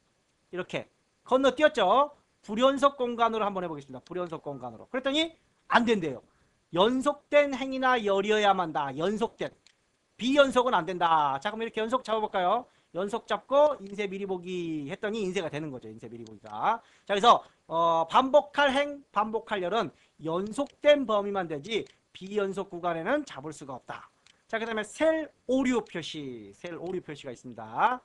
Speaker 1: 이렇게 건너뛰었죠. 불연속 공간으로 한번 해보겠습니다. 불연속 공간으로. 그랬더니 안 된대요. 연속된 행이나 열이어야만 한다. 연속된. 비연속은 안 된다. 자, 그럼 이렇게 연속 잡아볼까요? 연속 잡고 인쇄 미리 보기 했더니 인쇄가 되는 거죠. 인쇄 미리 보기가. 자, 그래서 반복할 행, 반복할 열은 연속된 범위만 되지 비연속 구간에는 잡을 수가 없다. 자, 그 다음에 셀 오류 표시. 셀 오류 표시가 있습니다.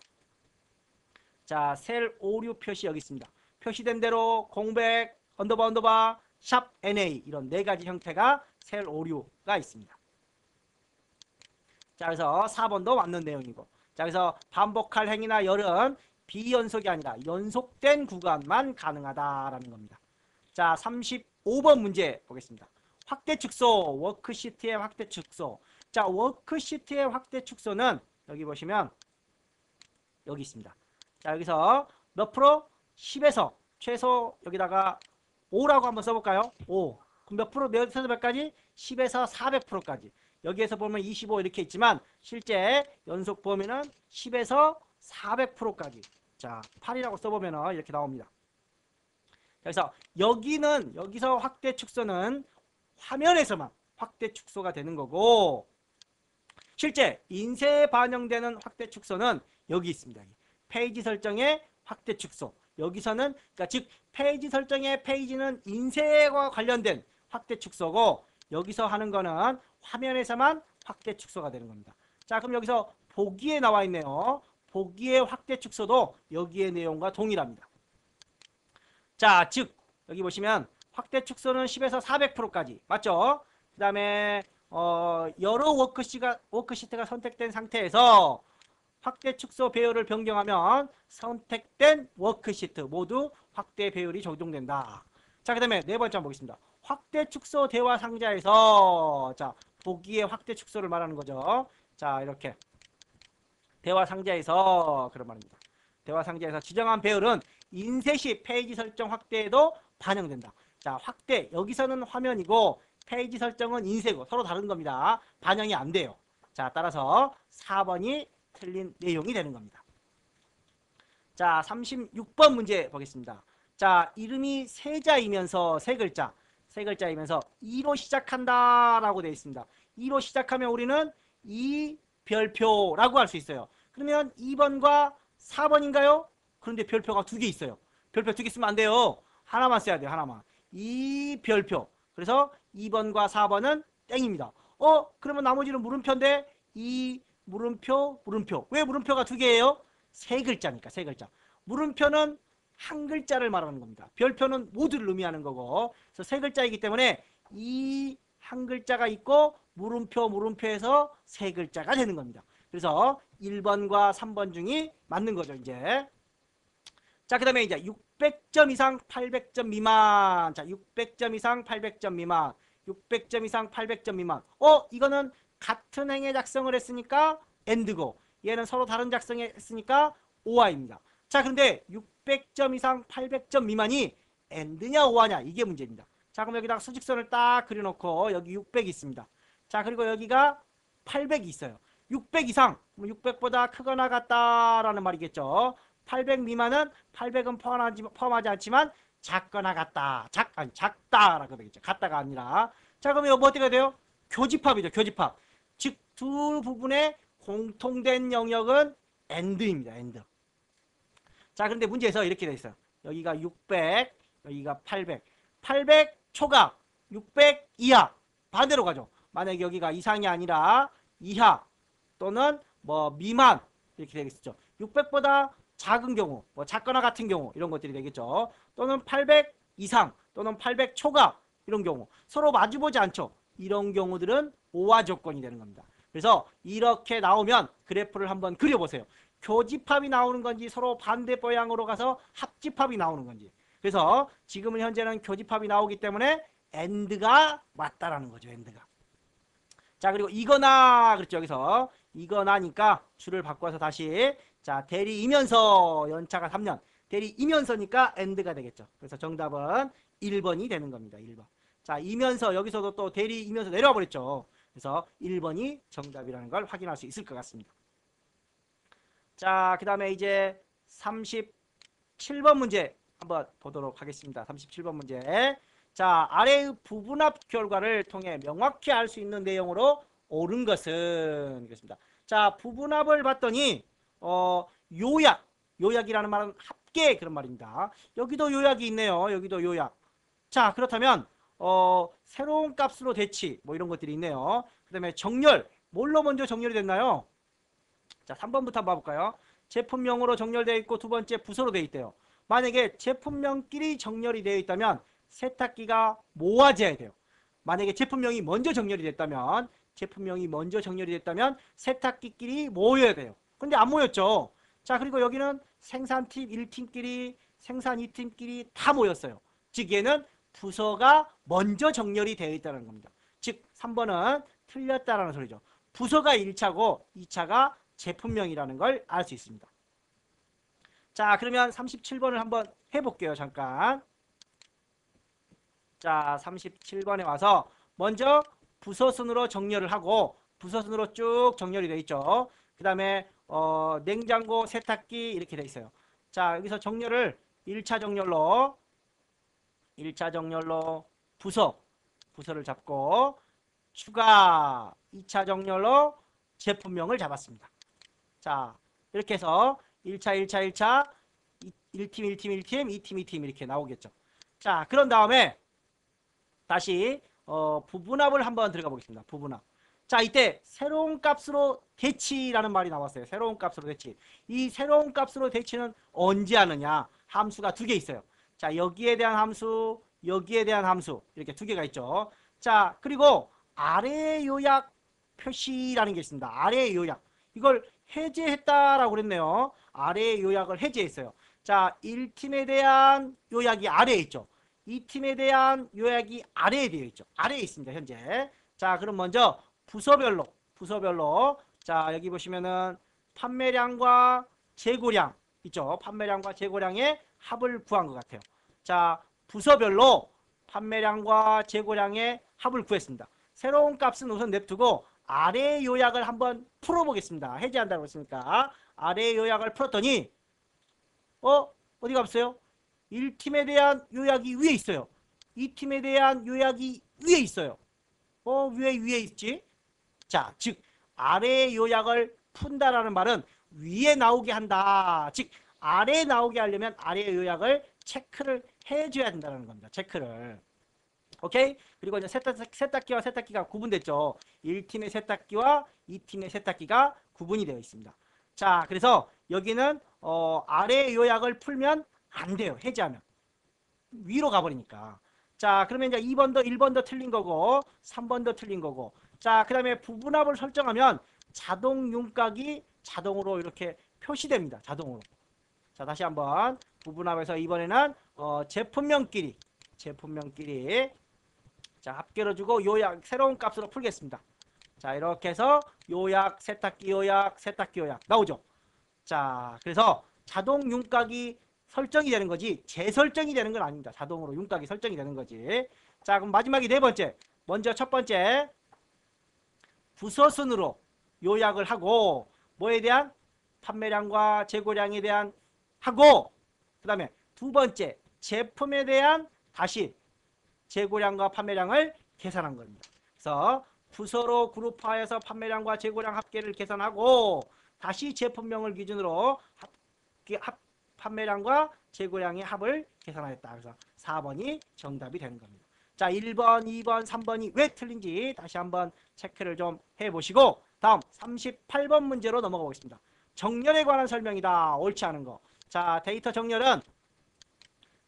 Speaker 1: 자, 셀 오류 표시 여기 있습니다. 표시된 대로 공백, 언더바, 샵 NA 이런 네 가지 형태가 셀 오류가 있습니다. 자, 그래서 4번도 맞는 내용이고. 자, 그래서 반복할 행이나 열은 비연속이 아니라 연속된 구간만 가능하다라는 겁니다. 자, 35번 문제 보겠습니다. 확대 축소, 워크시트의 확대 축소. 자, 워크시트의 확대 축소는 여기 보시면 여기 있습니다. 자, 여기서 몇 프로? 10에서 최소 여기다가 5라고 한번 써볼까요? 5. 그럼 몇 프로? 몇에서 몇까지? 10에서 400%까지. 여기에서 보면 25 이렇게 있지만 실제 연속 범위는 10에서 400%까지. 자, 8이라고 써보면 이렇게 나옵니다. 그래서 여기서 확대 축소는 화면에서만 확대 축소가 되는 거고, 실제 인쇄에 반영되는 확대 축소는 여기 있습니다. 페이지 설정의 확대 축소. 여기서는 그러니까 즉 페이지 설정의 페이지는 인쇄와 관련된 확대 축소고, 여기서 하는 거는 화면에서만 확대 축소가 되는 겁니다. 자, 그럼 여기서 보기에 나와 있네요. 보기의 확대 축소도 여기의 내용과 동일합니다. 자, 즉 여기 보시면 확대 축소는 10에서 400%까지 맞죠? 그 다음에 여러 워크시트가 선택된 상태에서 확대 축소 배열을 변경하면 선택된 워크시트 모두 확대 배열이 적용된다. 자, 그 다음에 네 번째 한번 보겠습니다. 확대 축소 대화 상자에서, 자, 보기의 확대 축소를 말하는 거죠. 자, 이렇게 대화 상자에서 그런 말입니다. 대화 상자에서 지정한 배열은 인쇄 시 페이지 설정 확대에도 반영된다. 자, 확대 여기서는 화면이고 페이지 설정은 인쇄고 서로 다른 겁니다. 반영이 안 돼요. 자, 따라서 4번이 틀린 내용이 되는 겁니다. 자, 36번 문제 보겠습니다. 자, 이름이 세자이면서 세 글자이면서 2로 시작한다라고 되어 있습니다. 2로 시작하면 우리는 이별표라고 할 수 있어요. 그러면 2번과 4번인가요? 그런데 별표가 두 개 있어요. 별표 두 개 쓰면 안 돼요. 하나만 써야 돼요. 하나만. 이별표. 그래서 2번과 4번은 땡입니다. 그러면 나머지는 물음표인데 물음표. 왜 물음표가 두 개예요? 세 글자니까, 세 글자. 물음표는 한 글자를 말하는 겁니다. 별표는 모두를 의미하는 거고. 그래서 세 글자이기 때문에 이 한 글자가 있고 물음표에서 세 글자가 되는 겁니다. 그래서 1번과 3번 중이 맞는 거죠, 이제. 자, 그 다음에 이제 600점 이상 800점 미만. 자, 600점 이상 800점 미만. 600점 이상 800점 미만. 이거는 같은 행에 작성을 했으니까 AND고, 얘는 서로 다른 작성을 했으니까 OR입니다. 자, 그런데 600점 이상 800점 미만이 AND냐 OR냐, 이게 문제입니다. 자, 그럼 여기다가 수직선을 딱 그려놓고 여기 600이 있습니다. 자, 그리고 여기가 800이 있어요. 600 이상, 600보다 크거나 같다라는 말이겠죠. 800 미만은 800은 포함하지 않지만 작거나 같다. 작다라고 되겠죠. 같다가 아니라. 자, 그러면 뭐 어떻게 돼요? 교집합이죠. 교집합. 즉, 두 부분의 공통된 영역은 AND입니다. AND. 자, 그런데 문제에서 이렇게 돼 있어요. 여기가 600, 여기가 800. 800 초각, 600 이하. 반대로 가죠. 만약에 여기가 이상이 아니라 이하 또는 뭐 미만 이렇게 되겠죠. 600보다 작은 경우, 뭐 작거나 같은 경우 이런 것들이 되겠죠. 또는 800 이상 또는 800 초각 이런 경우 서로 마주보지 않죠. 이런 경우들은 오화 조건이 되는 겁니다. 그래서 이렇게 나오면 그래프를 한번 그려보세요. 교집합이 나오는 건지 서로 반대 방향으로 가서 합집합이 나오는 건지. 그래서 지금은 현재는 교집합이 나오기 때문에 AND가 맞다라는 거죠. AND가. 자, 그리고 이거나 그렇죠. 여기서 이거나니까 줄을 바꿔서 다시 자, 대리이면서 연차가 3년. 대리이면서니까 AND가 되겠죠. 그래서 정답은 1번이 되는 겁니다. 1번. 자, 이면서 여기서도 또 대리이면서 내려와 버렸죠. 그래서 1번이 정답이라는 걸 확인할 수 있을 것 같습니다. 자, 그 다음에 이제 37번 문제 한번 보도록 하겠습니다. 37번 문제. 자, 아래의 부분합 결과를 통해 명확히 알 수 있는 내용으로 옳은 것은 그렇습니다. 자, 부분합을 봤더니 요약이라는 말은 합계 그런 말입니다. 여기도 요약이 있네요. 여기도 요약. 자, 그렇다면 새로운 값으로 대치 뭐 이런 것들이 있네요. 그 다음에 정렬. 뭘로 먼저 정렬이 됐나요? 자, 3번부터 한번 봐볼까요? 제품명으로 정렬되어 있고 두 번째 부서로 되어 있대요. 만약에 제품명끼리 정렬이 되어 있다면 세탁기가 모아져야 돼요. 만약에 제품명이 먼저 정렬이 됐다면 세탁기끼리 모여야 돼요. 근데 안 모였죠. 자, 그리고 여기는 생산팀 1팀끼리 생산 2팀끼리 다 모였어요. 즉 얘는 부서가 먼저 정렬이 되어 있다는 겁니다. 즉 3번은 틀렸다라는 소리죠. 부서가 1차고 2차가 제품명이라는 걸 알 수 있습니다. 자, 그러면 37번을 한번 해볼게요. 잠깐. 자, 37번에 와서 먼저 부서순으로 정렬을 하고 부서순으로 쭉 정렬이 되어 있죠. 그 다음에 냉장고, 세탁기 이렇게 되어 있어요. 자, 여기서 정렬을 1차 정렬로 부서를 잡고 추가 2차 정렬로 제품명을 잡았습니다. 자, 이렇게 해서 1차, 1팀, 2팀 이렇게 나오겠죠. 자, 그런 다음에 다시 부분합을 한번 들어가 보겠습니다. 부분합. 자, 이때 새로운 값으로 대치라는 말이 나왔어요. 새로운 값으로 대치. 이 새로운 값으로 대치는 언제 하느냐? 함수가 두 개 있어요. 자, 여기에 대한 함수, 여기에 대한 함수 이렇게 두 개가 있죠. 자, 그리고 아래 요약 표시라는 게 있습니다. 아래 요약. 이걸 해제했다라고 그랬네요. 아래 요약을 해제했어요. 자, 1팀에 대한 요약이 아래에 있죠. 2팀에 대한 요약이 아래에 되어 있죠. 아래에 있습니다. 현재. 자, 그럼 먼저 부서별로 자, 여기 보시면은 판매량과 재고량 있죠. 판매량과 재고량의 합을 구한 것 같아요. 자, 부서별로 판매량과 재고량의 합을 구했습니다. 새로운 값은 우선 냅두고 아래 요약을 한번 풀어보겠습니다. 해제한다고 했으니까 아래 요약을 풀었더니 어디 갔어요? 1팀에 대한 요약이 위에 있어요. 2팀에 대한 요약이 위에 있어요. 왜 위에 있지? 자, 즉 아래 요약을 푼다라는 말은 위에 나오게 한다. 즉 아래에 나오게 하려면 아래 요약을 체크를 해줘야 된다는 겁니다. 체크를. 오케이? 그리고 이제 세탁기와 세탁기가 구분됐죠. 1팀의 세탁기와 2팀의 세탁기가 구분이 되어 있습니다. 자, 그래서 여기는 아래 요약을 풀면 안 돼요. 해제하면. 위로 가버리니까. 자, 그러면 이제 2번도 1번도 틀린 거고 3번도 틀린 거고. 자, 그 다음에 부분합을 설정하면 자동 윤곽이 자동으로 이렇게 표시됩니다. 자동으로. 자, 다시 한번 부분합에서 이번에는 제품명끼리 자, 합계로 주고 요약 새로운 값으로 풀겠습니다. 자, 이렇게 해서 요약 세탁기 요약 나오죠. 자, 그래서 자동 윤곽이 설정이 되는 거지 재설정이 되는 건 아닙니다. 자동으로 윤곽이 설정이 되는 거지. 자, 그럼 마지막이 네 번째. 먼저 첫 번째 부서순으로 요약을 하고 뭐에 대한 판매량과 재고량에 대한 하고 그 다음에 두 번째 제품에 대한 다시 재고량과 판매량을 계산한 겁니다. 그래서 부서로 그룹화해서 판매량과 재고량 합계를 계산하고 다시 제품명을 기준으로 판매량과 재고량의 합을 계산하였다. 그래서 4번이 정답이 되는 겁니다. 자, 1번, 2번, 3번이 왜 틀린지 다시 한번 체크를 좀 해보시고 다음 38번 문제로 넘어가 보겠습니다. 정렬에 관한 설명이다. 옳지 않은 거. 자, 데이터 정렬은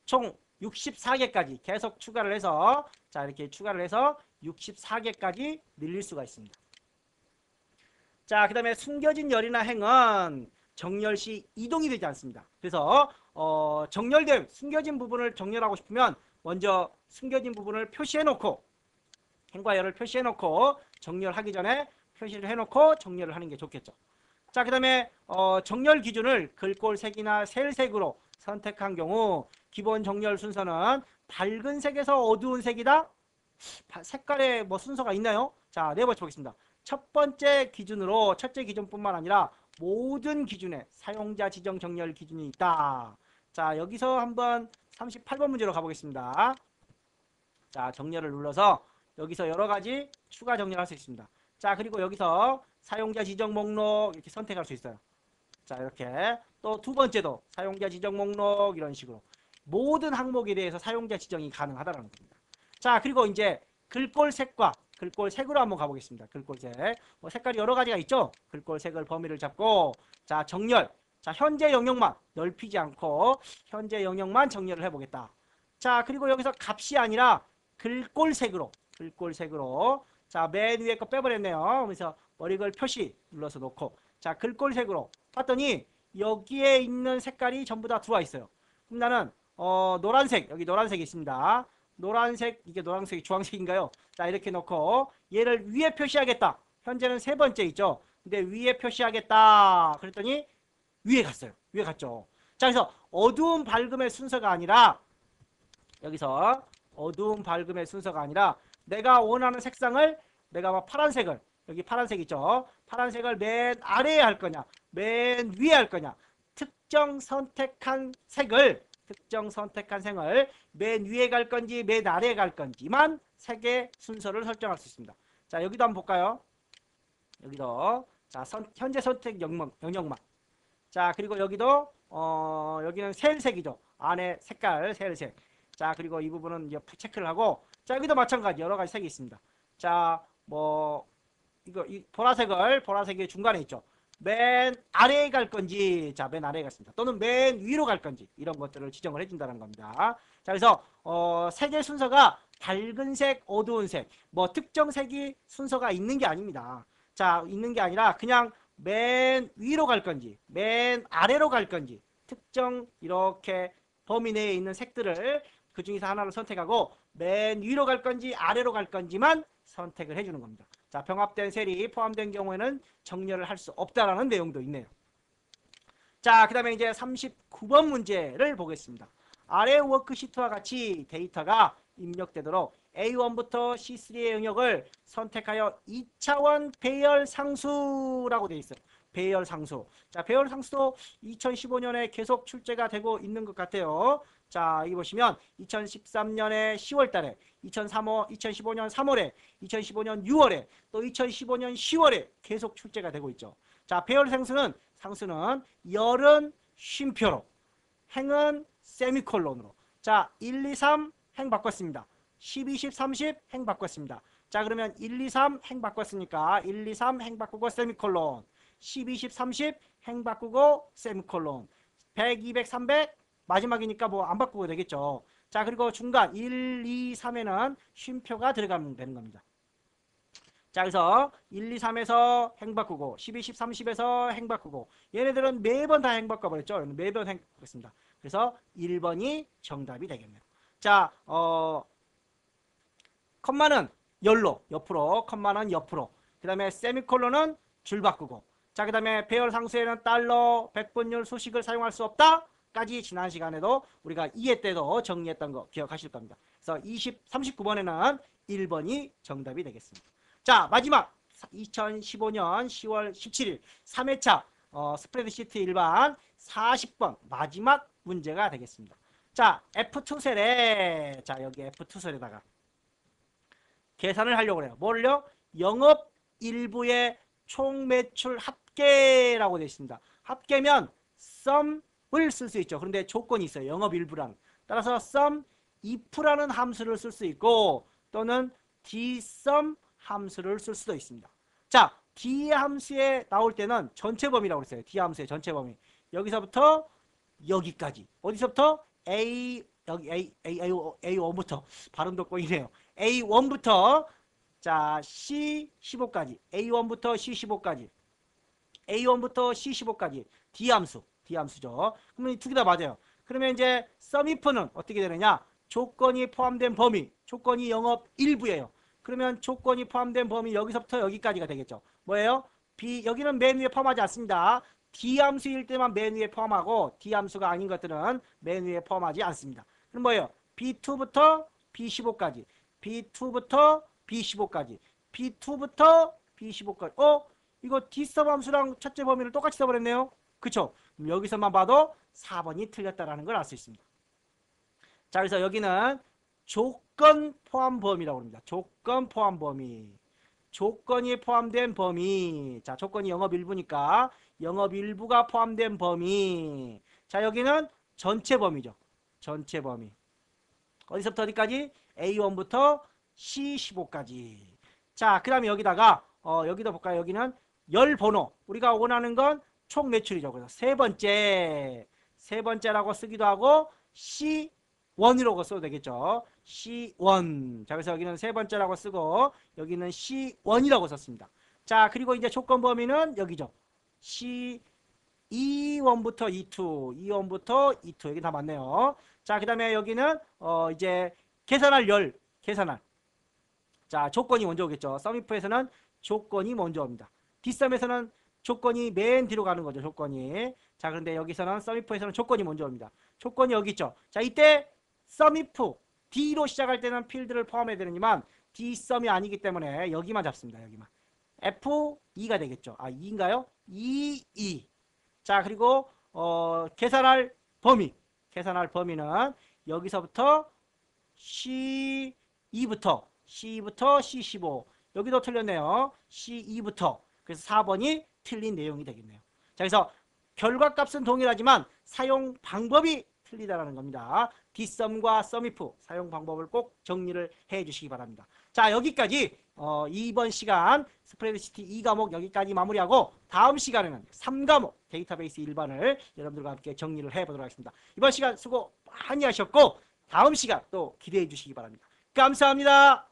Speaker 1: 총 64개까지 계속 추가를 해서 자, 이렇게 추가를 해서 64개까지 늘릴 수가 있습니다. 자, 그 다음에 숨겨진 열이나 행은 정렬 시 이동이 되지 않습니다. 그래서 정렬된 숨겨진 부분을 정렬하고 싶으면 먼저 숨겨진 부분을 표시해 놓고 행과 열을 표시해 놓고 정렬하기 전에 표시를 해 놓고 정렬을 하는 게 좋겠죠. 자, 그 다음에 정렬 기준을 글꼴색이나 셀색으로 선택한 경우 기본 정렬 순서는 밝은 색에서 어두운 색이다. 색깔에 뭐 순서가 있나요? 자, 네 번째 보겠습니다. 첫 번째 기준으로 첫째 기준뿐만 아니라 모든 기준에 사용자 지정 정렬 기준이 있다. 자, 여기서 한번 38번 문제로 가보겠습니다. 자, 정렬을 눌러서 여기서 여러 가지 추가 정렬할 수 있습니다. 자, 그리고 여기서 사용자 지정 목록 이렇게 선택할 수 있어요. 자, 이렇게 또 두 번째도 사용자 지정 목록 이런 식으로 모든 항목에 대해서 사용자 지정이 가능하다는 겁니다. 자, 그리고 이제 글꼴색과 글꼴색으로 한번 가보겠습니다. 글꼴색. 뭐 색깔이 여러 가지가 있죠. 글꼴색을 범위를 잡고 자, 정렬. 자, 현재 영역만 넓히지 않고 현재 영역만 정렬을 해보겠다. 자, 그리고 여기서 값이 아니라 글꼴색으로 자, 맨 위에 거 빼버렸네요. 그래서 머리글 표시 눌러서 놓고 자, 글꼴색으로 봤더니 여기에 있는 색깔이 전부 다 들어와 있어요. 그럼 나는 노란색, 여기 노란색이 있습니다. 노란색, 이게 노란색이 주황색인가요? 자, 이렇게 놓고 얘를 위에 표시하겠다. 현재는 세 번째 있죠. 근데 위에 표시하겠다. 그랬더니 위에 갔어요. 위에 갔죠. 자, 그래서 어두운 밝음의 순서가 아니라 여기서 어두운 밝음의 순서가 아니라 내가 원하는 색상을 내가 막 파란색을 여기 파란색 있죠. 파란색을 맨 아래에 할 거냐 맨 위에 할 거냐 특정 선택한 색을 맨 위에 갈 건지 맨 아래에 갈 건지만 색의 순서를 설정할 수 있습니다. 자, 여기도 한번 볼까요? 여기도 자, 현재 선택 영역만. 자, 그리고 여기도 여기는 셀색이죠. 안에 색깔 셀색. 자, 그리고 이 부분은 이제 체크를 하고 자, 여기도 마찬가지 여러 가지 색이 있습니다. 자, 뭐 이거 보라색이 중간에 있죠. 맨 아래에 갈 건지 자, 맨 아래에 갔습니다. 또는 맨 위로 갈 건지 이런 것들을 지정을 해준다는 겁니다. 자, 그래서 색의 순서가 밝은 색, 어두운 색, 뭐 특정 색이 순서가 있는 게 아닙니다. 자, 있는 게 아니라 그냥 맨 위로 갈 건지 맨 아래로 갈 건지 특정 이렇게 범위 내에 있는 색들을 그 중에서 하나를 선택하고 맨 위로 갈 건지 아래로 갈 건지만 선택을 해주는 겁니다. 자, 병합된 셀이 포함된 경우에는 정렬을 할 수 없다라는 내용도 있네요. 자, 그 다음에 이제 39번 문제를 보겠습니다. 아래 워크시트와 같이 데이터가 입력되도록 A1부터 C3의 영역을 선택하여 2차원 배열 상수라고 되어 있어요. 배열 상수. 자, 배열 상수도 2015년에 계속 출제가 되고 있는 것 같아요. 자, 여기 보시면 2013년에 10월 달에, 2015년 3월에, 2015년 6월에, 또 2015년 10월에 계속 출제가 되고 있죠. 자, 배열 상수는 열은 쉼표로, 행은 세미콜론으로. 자, 1, 2, 3 행 바꿨습니다. 10, 20, 30 행 바꿨습니다. 자, 그러면 1, 2, 3 행 바꿨으니까 1, 2, 3 행 바꾸고 세미콜론. 10, 20, 30 행 바꾸고 세미콜론. 100, 200, 300 마지막이니까 뭐 안 바꾸고 되겠죠. 자, 그리고 중간 1, 2, 3에는 쉼표가 들어가면 되는 겁니다. 자, 그래서 1, 2, 3에서 행 바꾸고 12, 10, 30에서 행 바꾸고 얘네들은 매번 다 행 바꿔버렸죠. 매번 행 바꿨습니다. 그래서 1번이 정답이 되겠네요. 자, 컴마는 열로 옆으로, 컴마는 옆으로. 그 다음에 세미콜론은 줄 바꾸고. 자, 그 다음에 배열 상수에는 달러, 백분율, 수식을 사용할 수 없다. 까지 지난 시간에도 우리가 2회 때도 정리했던 거 기억하실 겁니다. 그래서 39번에는 1번이 정답이 되겠습니다. 자, 마지막 2015년 10월 17일 3회차 스프레드시트 일반 40번 마지막 문제가 되겠습니다. 자, F2셀에 자, 여기 F2셀에다가 계산을 하려고 해요. 뭘요? 영업 일부의 총 매출 합계라고 되어 있습니다. 합계면 sum을 쓸 수 있죠. 그런데 조건이 있어요. 영업 일부랑. 따라서 sum if라는 함수를 쓸 수 있고 또는 dsum 함수를 쓸 수도 있습니다. 자, d 함수에 나올 때는 전체 범위라고 했어요. d 함수의 전체 범위. 여기서부터 여기까지. 어디서부터? 여기 A1부터 발음도 꼬이네요. A1부터 자 C15까지 A1부터 C15까지 A1부터 C15까지 D함수죠. 그러면 이 두 개 다 맞아요. 그러면 이제 sumif는 어떻게 되느냐? 조건이 포함된 범위, 조건이 영업 일부예요. 그러면 조건이 포함된 범위 여기서부터 여기까지가 되겠죠. 뭐예요? 여기는 맨 위에 포함하지 않습니다. D함수일 때만 맨 위에 포함하고 D함수가 아닌 것들은 맨 위에 포함하지 않습니다. 그럼 뭐예요? B2부터 B15까지 B2부터 B15까지 B2부터 B15까지 이거 Dsum 함수랑 첫째 범위를 똑같이 써버렸네요. 그쵸? 그럼 여기서만 봐도 4번이 틀렸다라는 걸 알 수 있습니다. 자, 그래서 여기는 조건 포함 범위라고 합니다. 조건 포함 범위. 조건이 포함된 범위. 자, 조건이 영업 일부니까 영업 일부가 포함된 범위. 자, 여기는 전체 범위죠. 전체 범위. 어디서부터 어디까지? A1부터 C15까지. 자, 그 다음에 여기다가 여기도 볼까요? 여기는 열 번호. 우리가 원하는 건 총 매출이죠. 그래서 세 번째라고 쓰기도 하고 C1이라고 써도 되겠죠. C1. 자, 그래서 여기는 세 번째라고 쓰고 여기는 C1이라고 썼습니다. 자, 그리고 이제 조건 범위는 여기죠. E1부터 E2, E1부터 E2. 여기 다 맞네요. 자, 그 다음에 여기는 이제 계산할 계산할. 자, 조건이 먼저 오겠죠. sumif에서는 조건이 먼저 옵니다. dsum에서는 조건이 맨 뒤로 가는 거죠. 조건이. 자, 그런데 여기서는 sumif에서는 조건이 먼저 옵니다. 조건이 여기 있죠. 자, 이때 sumif D로 시작할 때는 필드를 포함해야 되지만 dsum이 아니기 때문에 여기만 잡습니다. 여기만. F2가 되겠죠. 2인가요? 2. 자, 그리고 계산할 범위는 여기서부터 C2부터 C15 여기도 틀렸네요. C2부터 그래서 4번이 틀린 내용이 되겠네요. 자, 그래서 결과값은 동일하지만 사용 방법이 틀리다라는 겁니다. dsum과 sumif 사용 방법을 꼭 정리를 해 주시기 바랍니다. 자, 여기까지 이번 시간 스프레드시트 2과목 여기까지 마무리하고 다음 시간에는 3과목 데이터베이스 일반을 여러분들과 함께 정리를 해보도록 하겠습니다. 이번 시간 수고 많이 하셨고 다음 시간 또 기대해 주시기 바랍니다. 감사합니다.